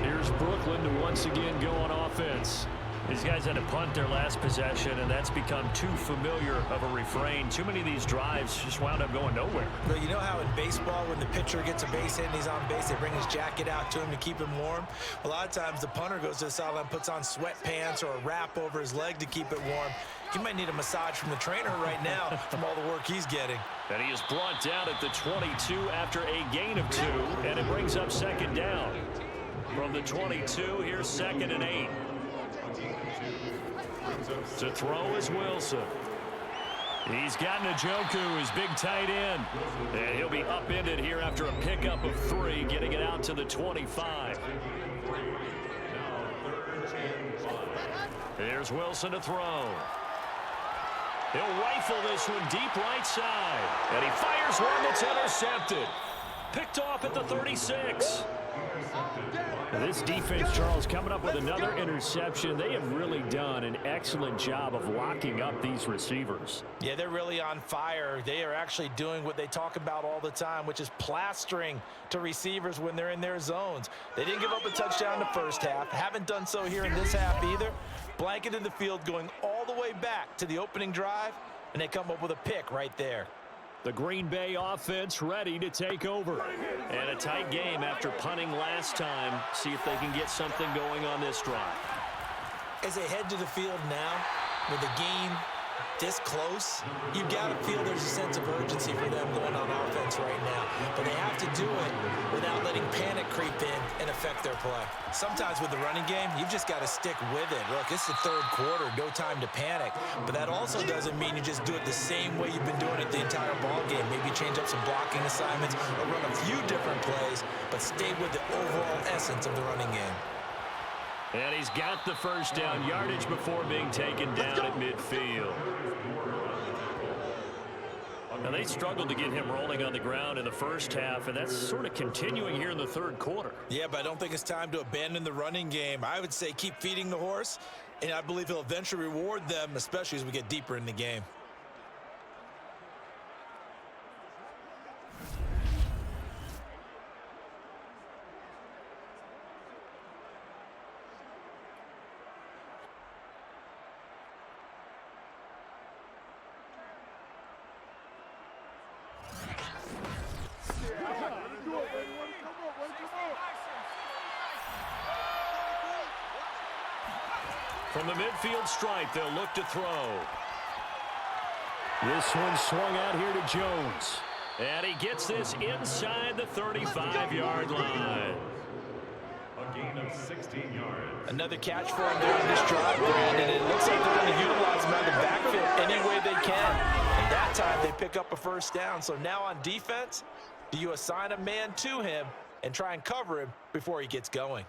Here's Brooklyn to once again go on offense. These guys had to punt their last possession, and that's become too familiar of a refrain. Too many of these drives just wound up going nowhere. Well, you know how in baseball, when the pitcher gets a base hit and he's on base, they bring his jacket out to him to keep him warm? A lot of times the punter goes to the sideline, puts on sweatpants or a wrap over his leg to keep it warm. He might need a massage from the trainer right now from all the work he's getting. And he is brought down at the 22 after a gain of 2, and it brings up 2nd down. From the 22, here's 2nd and 8. To throw is Wilson. He's got Njoku, his big tight end. And he'll be upended here after a pickup of 3, getting it out to the 25. Here's Wilson to throw. He'll rifle this one deep right side. And he fires one that's intercepted. Picked off at the 36. This defense, Charles, coming up with another interception. They have really done an excellent job of locking up these receivers. Yeah, they're really on fire. They are actually doing what they talk about all the time, which is plastering to receivers when they're in their zones. They didn't give up a touchdown in the first half. Haven't done so here in this half either. Blanketed the field going all the way back to the opening drive, and they come up with a pick right there. The Green Bay offense ready to take over. And a tight game after punting last time. See if they can get something going on this drive. As they head to the field now, with the game this close, you've got to feel there's a sense of urgency for them going on offense right now. But they have to do it without letting panic creep in and affect their play. Sometimes with the running game, you've just got to stick with it. Look, it's the 3rd quarter, no time to panic. But that also doesn't mean you just do it the same way you've been doing it the entire ball game. Maybe change up some blocking assignments or run a few different plays, but stay with the overall essence of the running game. And he's got the 1st down, yardage before being taken down at midfield. Now, they struggled to get him rolling on the ground in the first half, and that's sort of continuing here in the 3rd quarter. Yeah, but I don't think it's time to abandon the running game. I would say keep feeding the horse, and I believe he'll eventually reward them, especially as we get deeper in the game. From the midfield stripe, they'll look to throw. This one swung out here to Jones. And he gets this inside the 35-yard line. A gain of 16 yards. Another catch for him there on this drive, Brandon. It looks like they're going to utilize him out of the backfield any way they can. And that time they pick up a first down. So now on defense, do you assign a man to him and try and cover him before he gets going?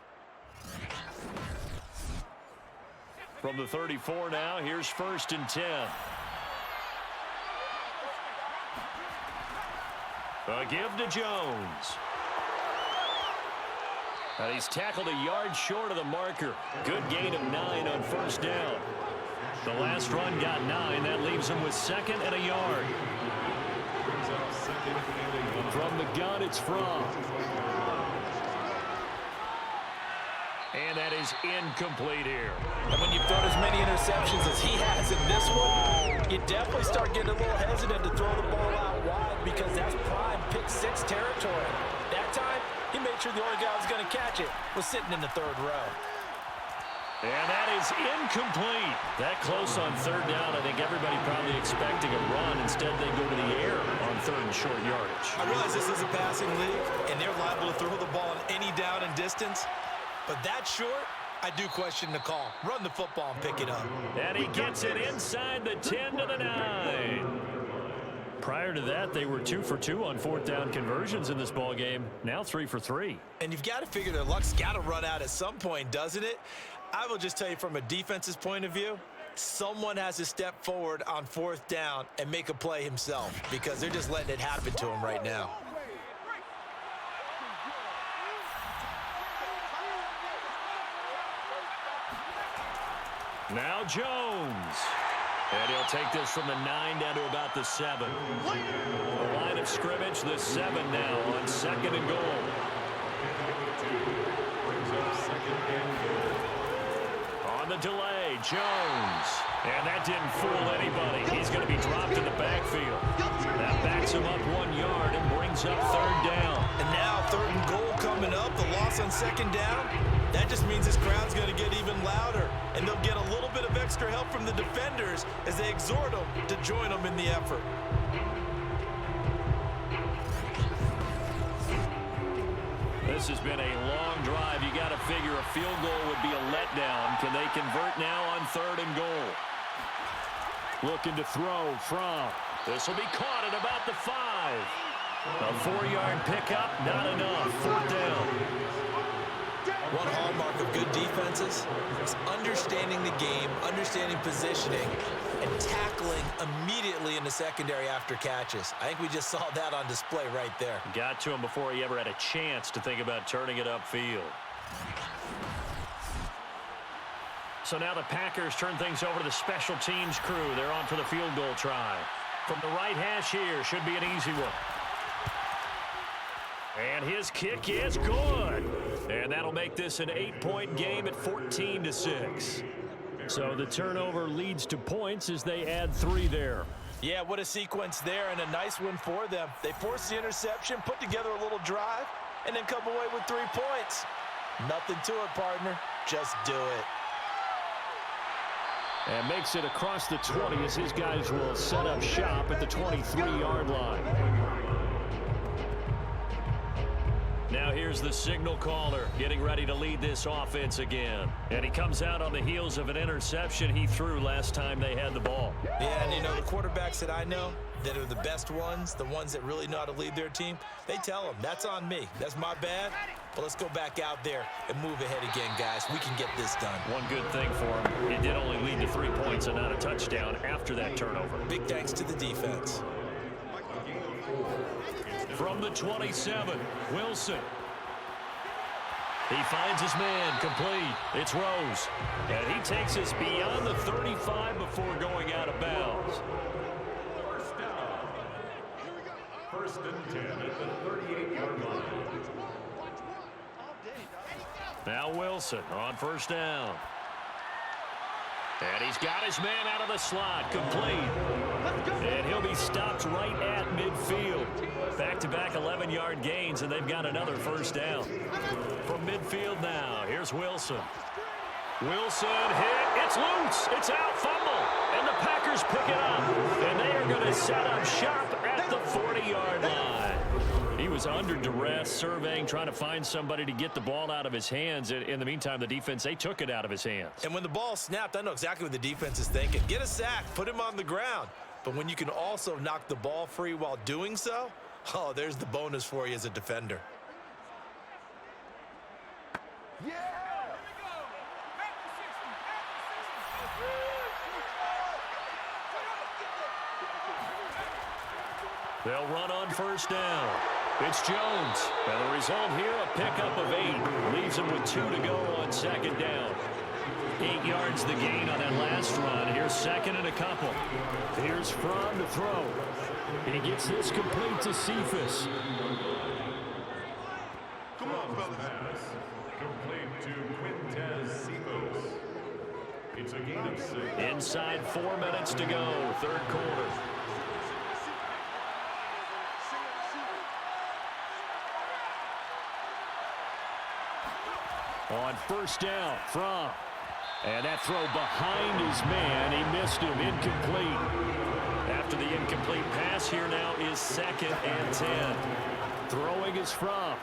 From the 34 now, here's 1st and 10. A give to Jones. And he's tackled a yard short of the marker. Good gain of 9 on 1st down. The last run got 9. That leaves him with 2nd and a yard. From the gun, it's Fromm. And that is incomplete here. And when you've thrown as many interceptions as he has in this one, you definitely start getting a little hesitant to throw the ball out wide because that's prime pick 6 territory. That time, he made sure the only guy who was going to catch it was sitting in the 3rd row. And that is incomplete. That close on 3rd down, I think everybody probably expecting a run. Instead, they go to the air on 3rd and short yardage. I realize this is a passing league, and they're liable to throw the ball on any down and distance. But that short, I do question the call. Run the football and pick it up. And he gets it inside the 10 to the 9. Prior to that, they were 2 for 2 on 4th down conversions in this ball game. Now 3 for 3. And you've got to figure their luck's got to run out at some point, doesn't it? I will just tell you from a defense's point of view, someone has to step forward on 4th down and make a play himself because they're just letting it happen to him right now. Now Jones. And he'll take this from the 9 down to about the 7. The line of scrimmage, the 7 now on 2nd and goal. On the delay, Jones. And that didn't fool anybody. He's going to be dropped in the backfield. That backs him up 1 yard and brings up 3rd down. And now 3rd and goal coming up. The loss on 2nd down. That just means this crowd's going to get even louder. And they'll get a little bit of extra help from the defenders as they exhort them to join them in the effort. This has been a long drive. You got to figure a field goal would be a letdown. Can they convert now on 3rd and goal? Looking to throw from. This will be caught at about the 5. A 4-yard pickup, not enough. 4th down. One hallmark of good defenses is understanding the game, understanding positioning, and tackling immediately in the secondary after catches. I think we just saw that on display right there. Got to him before he ever had a chance to think about turning it upfield. So now the Packers turn things over to the special teams crew. They're on for the field goal try. From the right hash here, should be an easy one. And his kick is good. And that'll make this an 8-point game at 14-6. So the turnover leads to points as they add 3 there. Yeah, what a sequence there, and a nice one for them. They forced the interception, put together a little drive, and then come away with 3 points. Nothing to it, partner. Just do it. And makes it across the 20 as his guys will set up shop at the 23-yard line. Now here's the signal caller getting ready to lead this offense again. And he comes out on the heels of an interception he threw last time they had the ball. Yeah, and you know, the quarterbacks that I know that are the best ones, the ones that really know how to lead their team, they tell them, that's on me. That's my bad. But let's go back out there and move ahead again, guys. We can get this done. One good thing for him, it did only lead to 3 points and not a touchdown after that turnover. Big thanks to the defense. From the 27, Wilson. He finds his man, complete. It's Rose. And he takes us beyond the 35 before going out of bounds. First down. 1st and 10 at the 38-yard line. Now Wilson on 1st down. And he's got his man out of the slot, complete. And he'll be stopped right at midfield. Back-to-back 11-yard gains, and they've got another first down. From midfield now, here's Wilson. Wilson hit. It's loose. It's out. Fumble. And the Packers pick it up. And they are going to set up shop at the 40-yard line. He was under duress, surveying, trying to find somebody to get the ball out of his hands. In the meantime, the defense, they took it out of his hands. And when the ball snapped, I know exactly what the defense is thinking. Get a sack. Put him on the ground. But when you can also knock the ball free while doing so, oh, there's the bonus for you as a defender. They'll run on first down. It's Jones. And the result here, a pickup of 8. Leaves him with 2 to go on second down. 8 yards the gain on that last run. Here's second and a couple. Here's Fromm to throw. He gets this complete to Cephas. Come on, pass. Complete to Quintez Cephas. It's a gain of 6. Inside 4 minutes to go, third quarter. On first down, Fromm. And that throw behind his man. He missed him, incomplete. After the incomplete pass, here now is second and 10. Throwing is Fromm.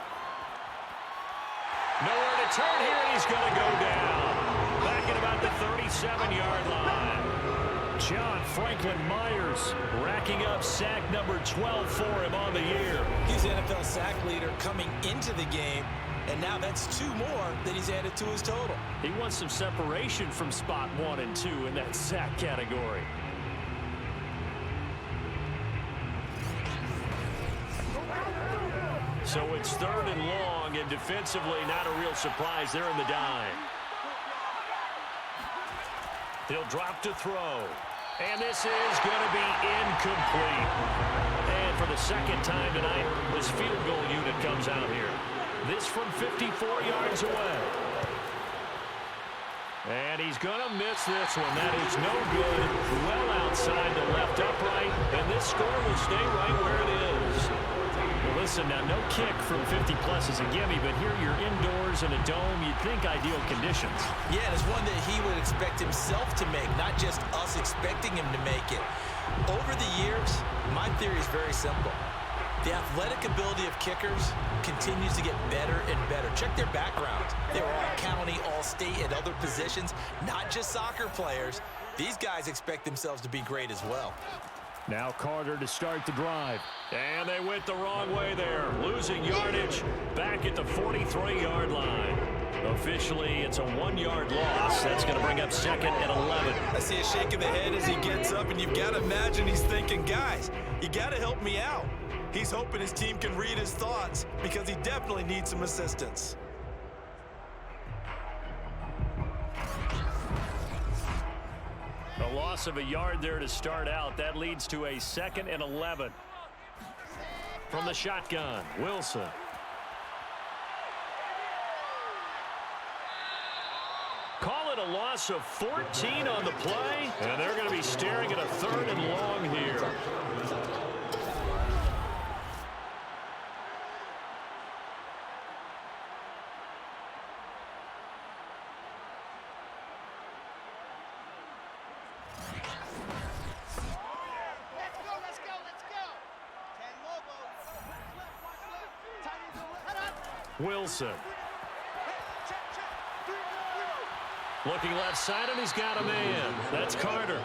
Nowhere to turn here, and he's going to go down. Back at about the 37-yard line. John Franklin Myers racking up sack number 12 for him on the year. He's the NFL sack leader coming into the game. And now that's 2 more that he's added to his total. He wants some separation from spot 1 and 2 in that sack category. So it's third and long, and defensively not a real surprise. They're in the dime. He'll drop to throw. And this is going to be incomplete. And for the second time tonight, this field goal unit comes out here. This from 54 yards away. And he's going to miss this one. That is no good. Well outside the left upright. And this score will stay right where it is. Well, listen, now no kick from 50-plus is a gimme, but here you're indoors in a dome. You'd think ideal conditions. Yeah, and it's one that he would expect himself to make, not just us expecting him to make it. Over the years, my theory is very simple. The athletic ability of kickers continues to get better and better. Check their backgrounds. They were all county, all state, at other positions, not just soccer players. These guys expect themselves to be great as well. Now Carter to start the drive. And they went the wrong way there. Losing yardage back at the 43-yard line. Officially, it's a 1-yard loss. That's going to bring up second and 11. I see a shake of the head as he gets up, and you've got to imagine he's thinking, guys, you got to help me out. He's hoping his team can read his thoughts because he definitely needs some assistance. A loss of a yard there to start out. That leads to a second and 11. From the shotgun, Wilson. Call it a loss of 14 on the play, and they're going to be staring at a third and long here. Wilson. Looking left side, and he's got a man. That's Carter.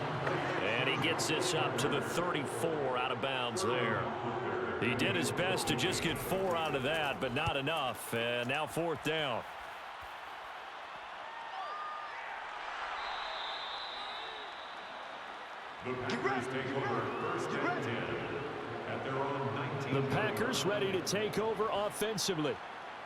And he gets this up to the 34, out of bounds there. He did his best to just get 4 out of that, but not enough. And now fourth down. The Packers take over first and 10 at their own 19. The Packers ready to take over offensively.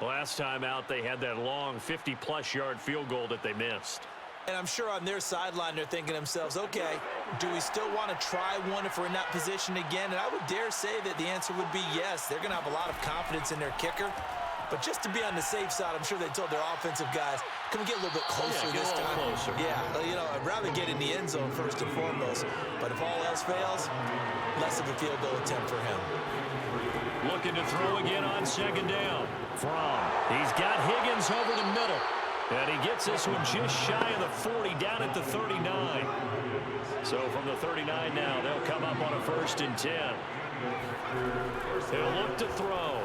Last time out, they had that long 50-plus yard field goal that they missed. And I'm sure on their sideline, they're thinking to themselves, okay, do we still want to try one if we're in that position again? And I would dare say that the answer would be yes. They're going to have a lot of confidence in their kicker. But just to be on the safe side, I'm sure they told their offensive guys, can we get a little bit closer this time? Closer. Yeah, I'd rather get in the end zone first and foremost. But if all else fails, less of a field goal attempt for him. Looking to throw again on second down. He's got Higgins over the middle. And he gets this one just shy of the 40, down at the 39. So from the 39 now, they'll come up on a 1st and 10. He'll look to throw.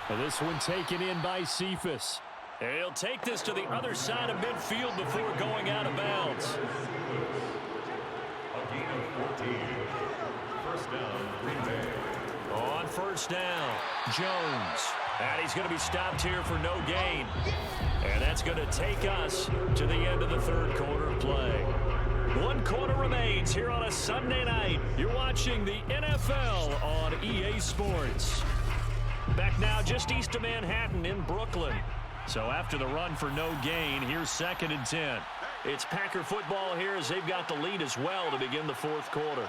And this one taken in by Cephas. And he'll take this to the other side of midfield before going out of bounds. A gain of 14. First down, Green Bay. On 1st down, Jones. And he's going to be stopped here for no gain. And that's going to take us to the end of the 3rd quarter of play. 1 quarter remains here on a Sunday night. You're watching the NFL on EA Sports. Back now just east of Manhattan in Brooklyn. So after the run for no gain, here's 2nd and 10. It's Packer football here as they've got the lead as well to begin the 4th quarter.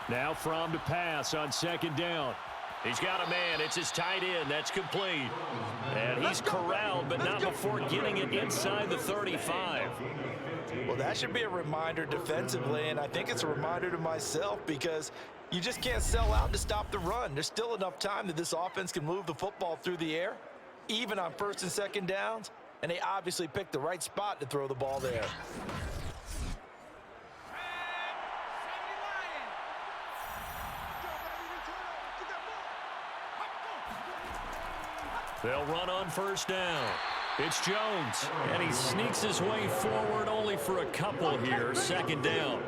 Now Fromm to pass on 2nd down. He's got a man. It's his tight end. That's complete. And he's corralled, but not before getting it inside the 35. Well, that should be a reminder defensively, and I think it's a reminder to myself because you just can't sell out to stop the run. There's still enough time that this offense can move the football through the air, even on 1st and 2nd downs, and they obviously picked the right spot to throw the ball there. They'll run on 1st down. It's Jones, and he sneaks his way forward only for a couple here. 2nd down.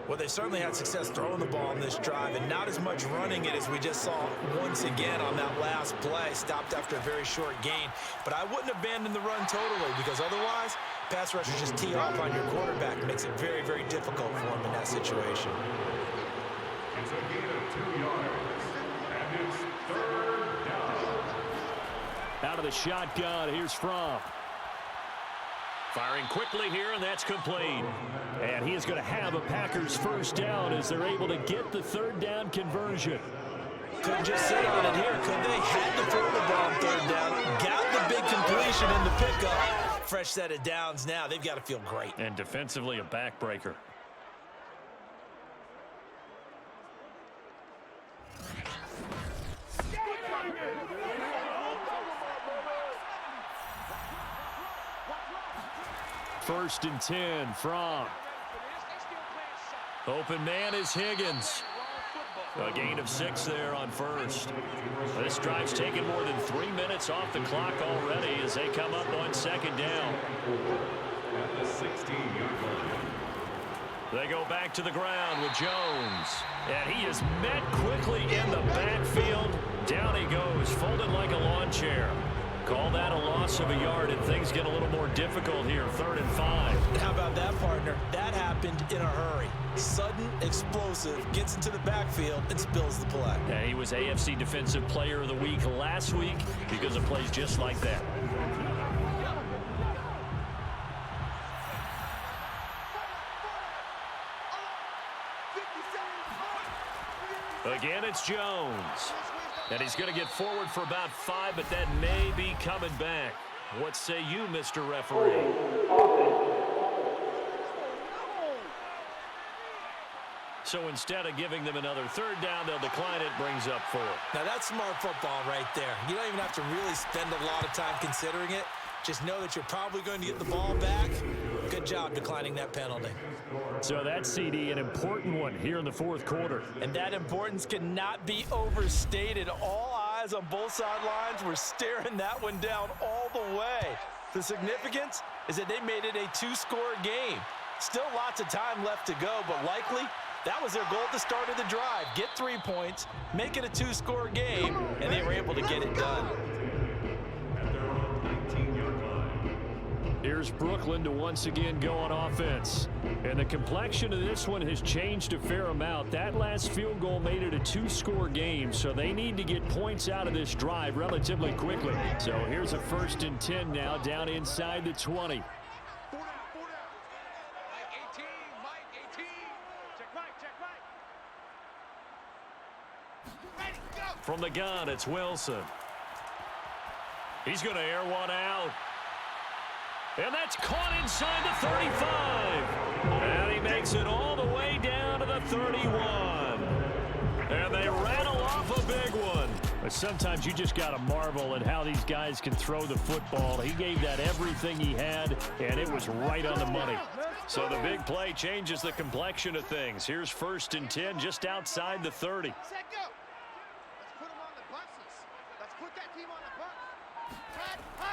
Well, they certainly had success throwing the ball on this drive, and not as much running it as we just saw once again on that last play. Stopped after a very short gain. But I wouldn't abandon the run totally because otherwise, pass rushers just tee off on your quarterback. It makes it very, very difficult for him in that situation. It's a gain of 2 yards. And it's 3rd down. Out of the shotgun, here's Fromm. Firing quickly here, and that's complete. And he is going to have a Packers 1st down as they're able to get the 3rd down conversion. Couldn't just sit on it here, could they? Had to throw the ball on 3rd down. Got the big completion in the pickup. Fresh set of downs now. They've got to feel great. And defensively, a backbreaker. First and 10 from. Open man is Higgins. A gain of 6 there on 1st. This drive's taken more than 3 minutes off the clock already as they come up on 2nd down. At the 16-yard line. They go back to the ground with Jones. And he is met quickly in the backfield. Down he goes, folded like a lawn chair. Call that a loss of a yard, and things get a little more difficult here, 3rd and 5. How about that, partner? That happened in a hurry. Sudden, explosive, gets into the backfield, and spills the play. And he was AFC Defensive Player of the Week last week because of plays just like that. Again, it's Jones. And he's going to get forward for about 5, but that may be coming back. What say you, Mr. Referee? So instead of giving them another 3rd down, they'll decline it, brings up 4. Now, that's smart football right there. You don't even have to really spend a lot of time considering it. Just know that you're probably going to get the ball back. Good job declining that penalty. So that, CD, an important one here in the 4th quarter. And that importance cannot be overstated. All eyes on both sidelines were staring that one down all the way. The significance is that they made it a 2-score game. Still lots of time left to go, but likely that was their goal at the start of the drive. Get 3 points, make it a 2-score game, and they were able to get it done. Here's Brooklyn to once again go on offense. And the complexion of this one has changed a fair amount. That last field goal made it a 2-score game, so they need to get points out of this drive relatively quickly. So here's a 1st and 10 now down inside the 20. From the gun, it's Wilson. He's going to air one out. And that's caught inside the 35. And he makes it all the way down to the 31. And they rattle off a big one. But sometimes you just got to marvel at how these guys can throw the football. He gave that everything he had, and it was right on the money. So the big play changes the complexion of things. Here's 1st and 10 just outside the 30.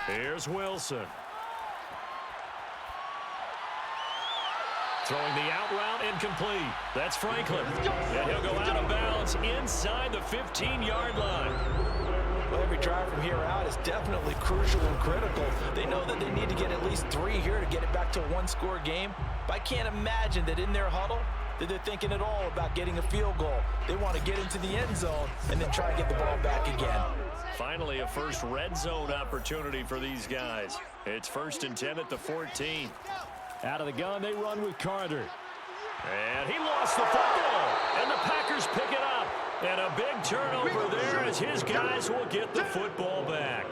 Here's Wilson. Throwing the out route incomplete. That's Franklin. And he'll go out of bounds inside the 15-yard line. Well, every drive from here out is definitely crucial and critical. They know that they need to get at least 3 here to get it back to a one-score game. But I can't imagine that in their huddle that they're thinking at all about getting a field goal. They want to get into the end zone and then try to get the ball back again. Finally, a first red zone opportunity for these guys. It's 1st and 10 at the 14. Out of the gun, they run with Carter. And he lost the football. And the Packers pick it up. And a big turnover there as his guys will get the football back.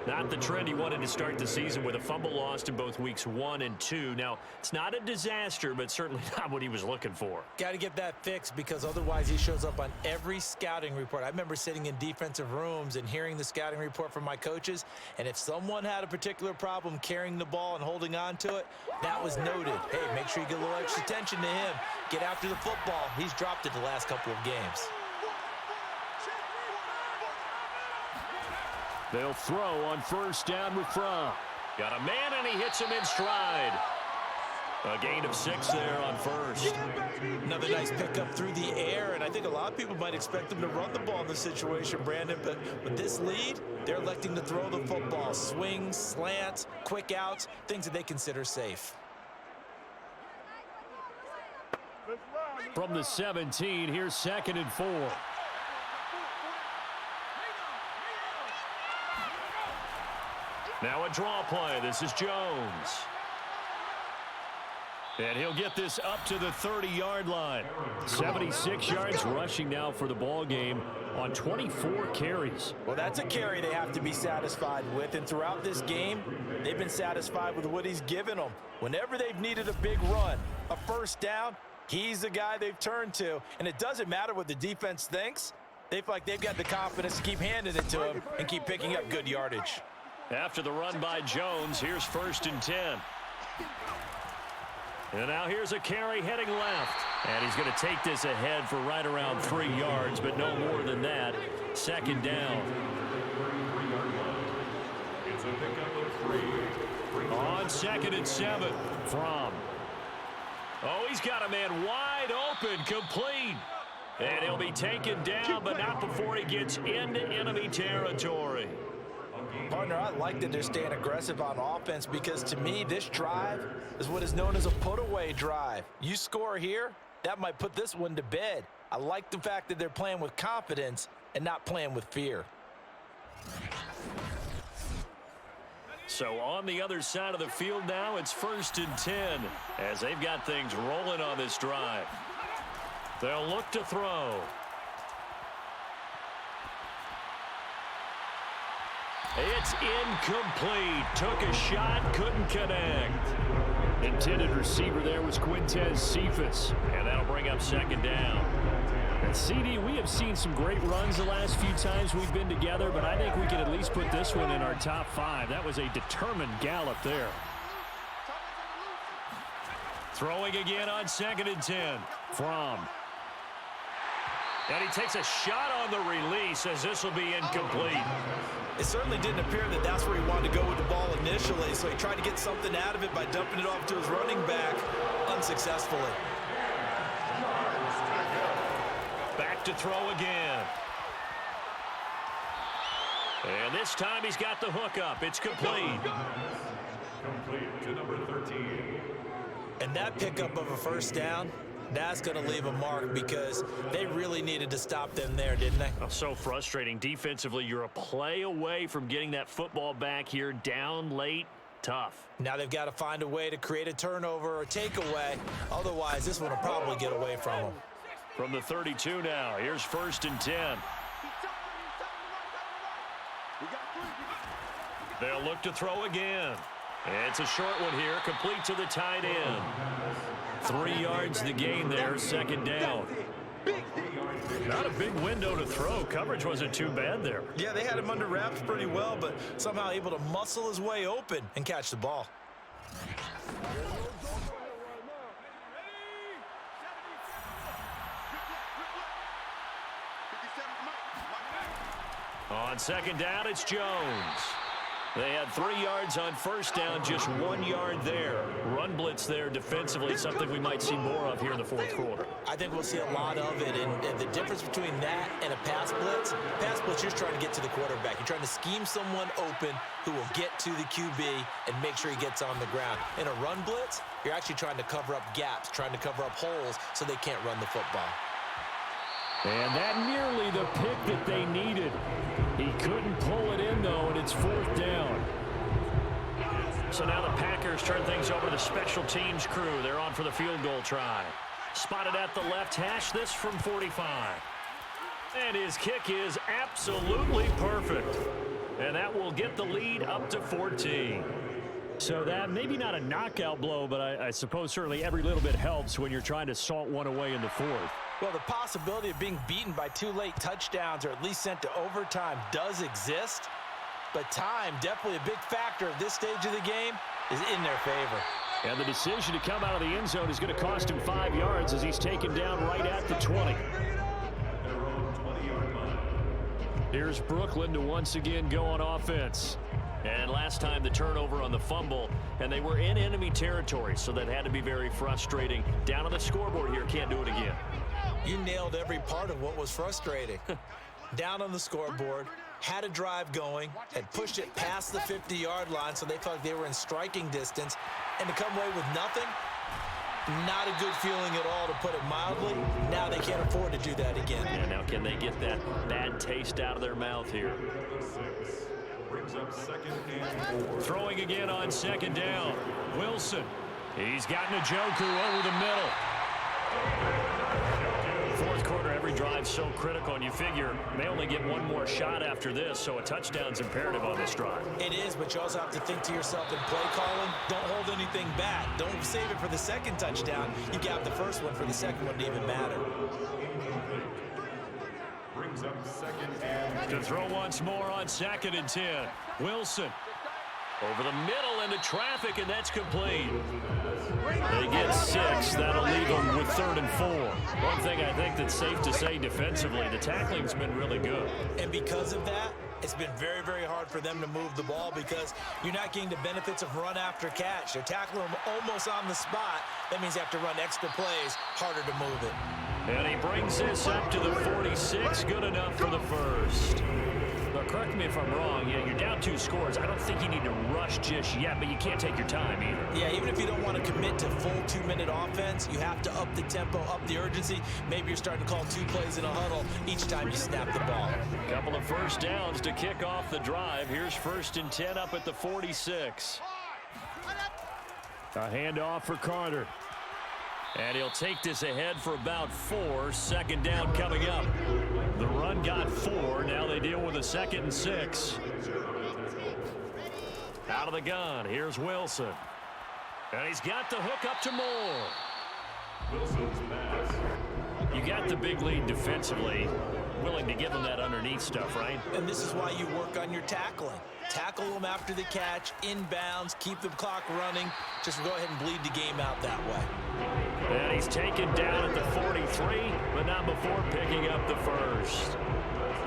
Not the trend he wanted to start the season with a fumble lost in both weeks 1 and 2. Now, it's not a disaster, but certainly not what he was looking for. Got to get that fixed because otherwise he shows up on every scouting report. I remember sitting in defensive rooms and hearing the scouting report from my coaches, and if someone had a particular problem carrying the ball and holding on to it, that was noted. Hey, make sure you get a little extra attention to him. Get after the football. He's dropped it the last couple of games. They'll throw on 1st down with Fromm. Got a man, and he hits him in stride. A gain of 6 there on 1st. Another nice pickup through the air, and I think a lot of people might expect them to run the ball in this situation, Brandon, but with this lead, they're electing to throw the football. Swings, slants, quick outs, things that they consider safe. From the 17, here's 2nd and 4. Now a draw play. This is Jones. And he'll get this up to the 30-yard line. 76 yards rushing now for the ball game on 24 carries. Well, that's a carry they have to be satisfied with. And throughout this game, they've been satisfied with what he's given them. Whenever they've needed a big run, a 1st down, he's the guy they've turned to. And it doesn't matter what the defense thinks. They feel like they've got the confidence to keep handing it to him and keep picking up good yardage. After the run by Jones, here's 1st and 10. And now here's a carry heading left. And he's going to take this ahead for right around 3 yards, but no more than that. 2nd down. It's a pickup of 3. On 2nd and 7. Fromm. Oh, he's got a man wide open, complete. And he'll be taken down, but not before he gets into enemy territory. Partner, I like that they're staying aggressive on offense because to me, this drive is what is known as a put-away drive. You score here, that might put this one to bed. I like the fact that they're playing with confidence and not playing with fear. So on the other side of the field now, it's 1st and 10 as they've got things rolling on this drive. They'll look to throw. It's incomplete. Took a shot, couldn't connect. Intended receiver there was Quintez Cephas, and that'll bring up 2nd down. And CD, we have seen some great runs the last few times we've been together, but I think we can at least put this one in our top 5. That was a determined gallop there. Throwing again on 2nd and 10. Fromm. And he takes a shot on the release as this will be incomplete. It certainly didn't appear that that's where he wanted to go with the ball initially, so he tried to get something out of it by dumping it off to his running back unsuccessfully. Back to throw again. And this time he's got the hook up. It's complete. Complete to number 13. And that pickup of a 1st down, that's going to leave a mark because they really needed to stop them there, didn't they? Oh, so frustrating. Defensively, you're a play away from getting that football back here down late. Tough. Now they've got to find a way to create a turnover or takeaway. Otherwise, this one will probably get away from them. From the 32 now, here's 1st and 10. They'll look to throw again. It's a short one here, complete to the tight end. 3 yards the gain there, 2nd down. Not a big window to throw. Coverage wasn't too bad there. Yeah, they had him under wraps pretty well, but somehow able to muscle his way open and catch the ball. On 2nd down, it's Jones. They had 3 yards on 1st down, just 1 yard there. Run blitz there defensively, something we might see more of here in the 4th quarter. I think we'll see a lot of it, and the difference between that and a pass blitz, you're trying to get to the quarterback. You're trying to scheme someone open who will get to the QB and make sure he gets on the ground. In a run blitz, you're actually trying to cover up gaps, trying to cover up holes so they can't run the football. And that nearly the pick that they needed. He couldn't pull it in, though, and it's 4th down. So now the Packers turn things over to the special teams crew. They're on for the field goal try. Spotted at the left hash, this from 45. And his kick is absolutely perfect. And that will get the lead up to 14. So that maybe not a knockout blow, but I suppose certainly every little bit helps when you're trying to salt one away in the 4th. Well, the possibility of being beaten by 2 late touchdowns or at least sent to overtime does exist, but time, definitely a big factor at this stage of the game, is in their favor. And the decision to come out of the end zone is going to cost him 5 yards as he's taken down right at the 20. Here's Brooklyn to once again go on offense. And last time the turnover on the fumble, and they were in enemy territory, so that had to be very frustrating. Down on the scoreboard here, can't do it again. You nailed every part of what was frustrating. Down on the scoreboard, had a drive going, had pushed it past the 50-yard line so they felt like they were in striking distance, and to come away with nothing, not a good feeling at all, to put it mildly. Now they can't afford to do that again. Yeah, now can they get that bad taste out of their mouth here? Brings up 2nd and 4. Throwing again on 2nd down. Wilson. He's got Njoku over the middle. 4th quarter, every drive so critical, and you figure may only get one more shot after this, so a touchdown's imperative on this drive. It is, but you also have to think to yourself in play calling, don't hold anything back. Don't save it for the 2nd touchdown. You got the 1st one for the 2nd one to even matter. Brings up 2nd and To throw once more on 2nd and 10. Wilson over the middle into traffic, and that's complete. They get 6. That'll leave them with 3rd and 4. One thing I think that's safe to say defensively, the tackling's been really good. And because of that, it's been very, very hard for them to move the ball because you're not getting the benefits of run after catch. They're tackling them almost on the spot. That means you have to run extra plays, harder to move it. And he brings this up to the 46. Good enough for the 1st. Now, correct me if I'm wrong. Yeah, you're down 2 scores. I don't think you need to rush just yet, but you can't take your time either. Yeah, even if you don't want to commit to full 2-minute offense, you have to up the tempo, up the urgency. Maybe you're starting to call 2 plays in a huddle each time you snap the ball. Couple of 1st downs to kick off the drive. Here's 1st and 10 up at the 46. A handoff for Carter. And he'll take this ahead for about 4. 2nd down coming up. The run got 4. Now they deal with a 2nd and 6. Out of the gun. Here's Wilson. And he's got the hook up to Moore. Wilson's pass. You got the big lead defensively. Willing to give them that underneath stuff, right? And this is why you work on your tackling. Tackle them after the catch, inbounds, keep the clock running. Just go ahead and bleed the game out that way. And he's taken down at the 43, but not before picking up the 1st.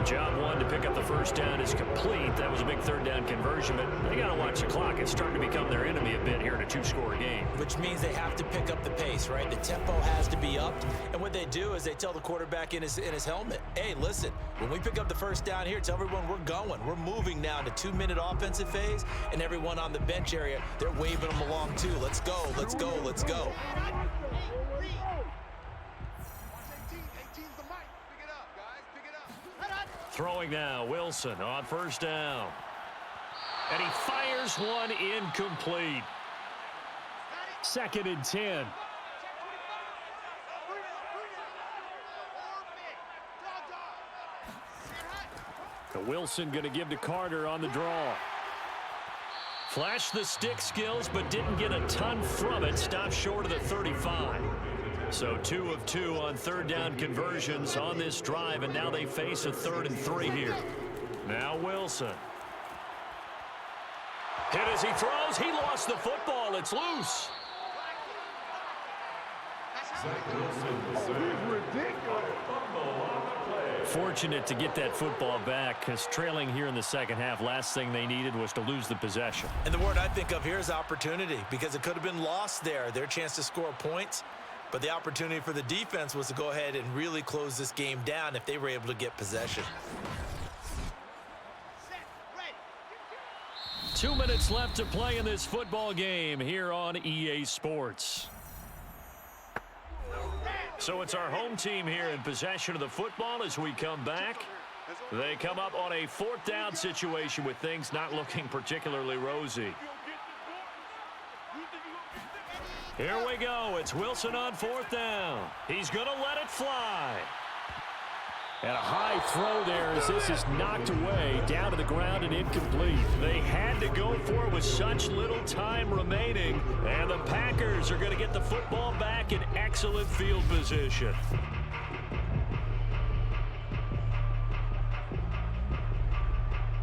Job 1 to pick up the 1st down is complete. That was a big 3rd down conversion, but they got to watch the clock. It's starting to become their enemy a bit here in a 2-score game. Which means they have to pick up the pace, right? The tempo has to be upped. And what they do is they tell the quarterback in his helmet, hey, listen, when we pick up the 1st down here, tell everyone we're going. We're moving now to 2-minute offensive phase, and everyone on the bench area, they're waving them along too. Let's go, let's go, let's go. Throwing now, Wilson on 1st down. And he fires one incomplete. 2nd and 10. Wilson going to give to Carter on the draw. Flashed the stick skills, but didn't get a ton from it. Stopped short of the 35. So 2 of 2 on third down conversions on this drive, and now they face a 3rd and 3 here. Now Wilson. Hit as he throws. He lost the football. It's loose. Fortunate to get that football back, because trailing here in the second half, last thing they needed was to lose the possession. And the word I think of here is opportunity, because it could have been lost there. Their chance to score points, but the opportunity for the defense was to go ahead and really close this game down if they were able to get possession. 2 minutes left to play in this football game here on EA Sports. So it's our home team here in possession of the football as we come back. They come up on a 4th down situation with things not looking particularly rosy. Here we go. It's Wilson on 4th down. He's going to let it fly. And a high throw there as this is knocked away, down to the ground and incomplete. They had to go for it with such little time remaining, and the Packers are going to get the football back in excellent field position.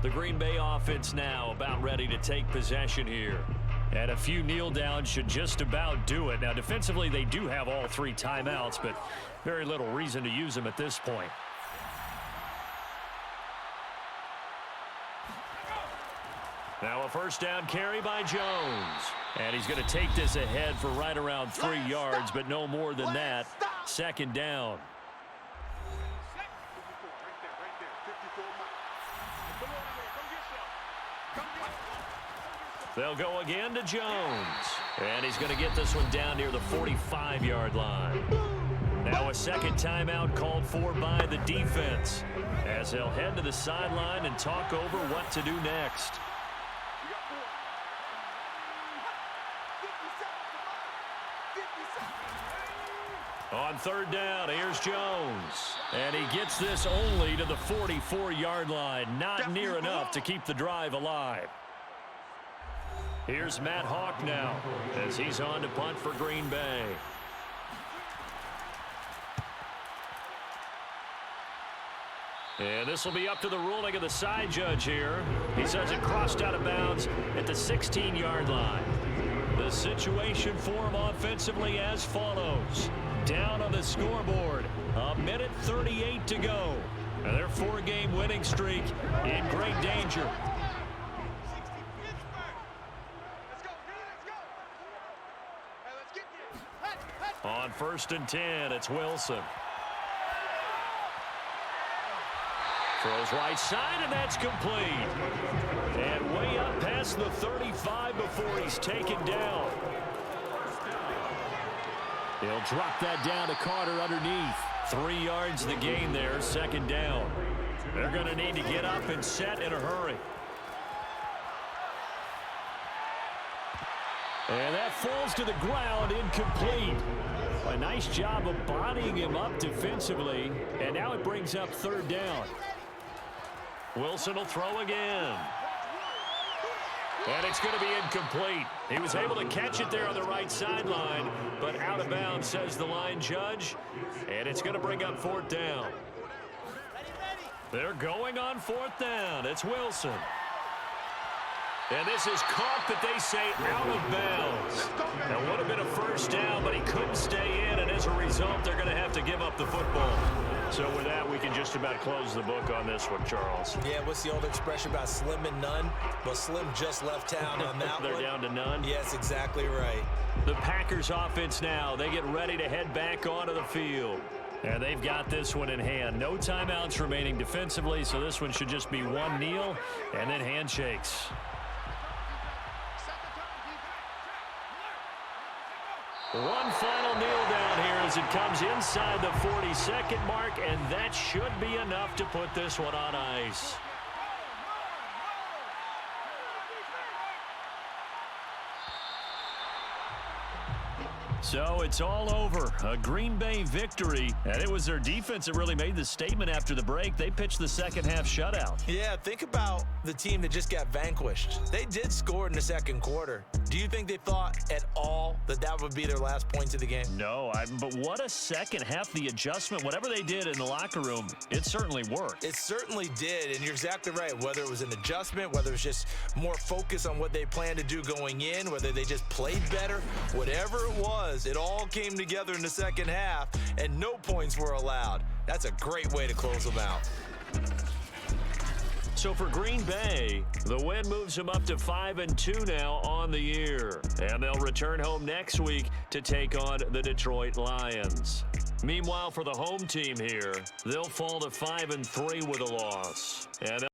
The Green Bay offense now about ready to take possession here. And a few kneel downs should just about do it. Now, defensively, they do have all 3 timeouts, but very little reason to use them at this point. Now a 1st down carry by Jones. And he's going to take this ahead for right around 3 yards, but no more than that. 2nd down. They'll go again to Jones. And he's going to get this one down near the 45-yard line. Now a 2nd timeout called for by the defense, as they'll head to the sideline and talk over what to do next. On 3rd down, here's Jones. And he gets this only to the 44-yard line. Not near enough to keep the drive alive. Here's Matt Hawk now as he's on to punt for Green Bay. And this will be up to the ruling of the side judge here. He says it crossed out of bounds at the 16-yard line. The situation for him offensively as follows. Down on the scoreboard, 1:38 to go. And their 4-game winning streak in great danger. On 1st and 10, it's Wilson. Throws right side, and that's complete. And way up past the 35 before he's taken down. He'll drop that down to Carter underneath. 3 yards the gain there, 2nd down. They're going to need to get up and set in a hurry. And that falls to the ground, incomplete. A nice job of bodying him up defensively, and now it brings up 3rd down. Wilson will throw again. And it's going to be incomplete. He was able to catch it there on the right sideline, but out of bounds, says the line judge. And it's going to bring up 4th down. They're going on 4th down. It's Wilson. And this is caught, but they say out of bounds. That would have been a 1st down, but he couldn't stay in, and as a result, they're going to have to give up the football. So with that, we can just about close the book on this one, Charles. Yeah, what's the old expression about slim and none? Well, Slim just left town on that They're one. down to none? Yes, exactly right. The Packers offense now, they get ready to head back onto the field. And they've got this one in hand. No timeouts remaining defensively, so this one should just be one kneel and then handshakes. One final kneel down here as it comes inside the 40-second mark, and that should be enough to put this one on ice. So it's all over. A Green Bay victory. And it was their defense that really made the statement after the break. They pitched the second half shutout. Yeah, think about the team that just got vanquished. They did score in the second quarter. Do you think they thought at all that that would be their last points of the game? No, but what a second half. The adjustment, whatever they did in the locker room, it certainly worked. It certainly did, and you're exactly right. Whether it was an adjustment, whether it was just more focus on what they planned to do going in, whether they just played better, whatever it was, it all came together in the second half, and no points were allowed. That's a great way to close them out. So for Green Bay, the win moves them up to 5-2 now on the year. And they'll return home next week to take on the Detroit Lions. Meanwhile, for the home team here, they'll fall to 5-3 with a loss. And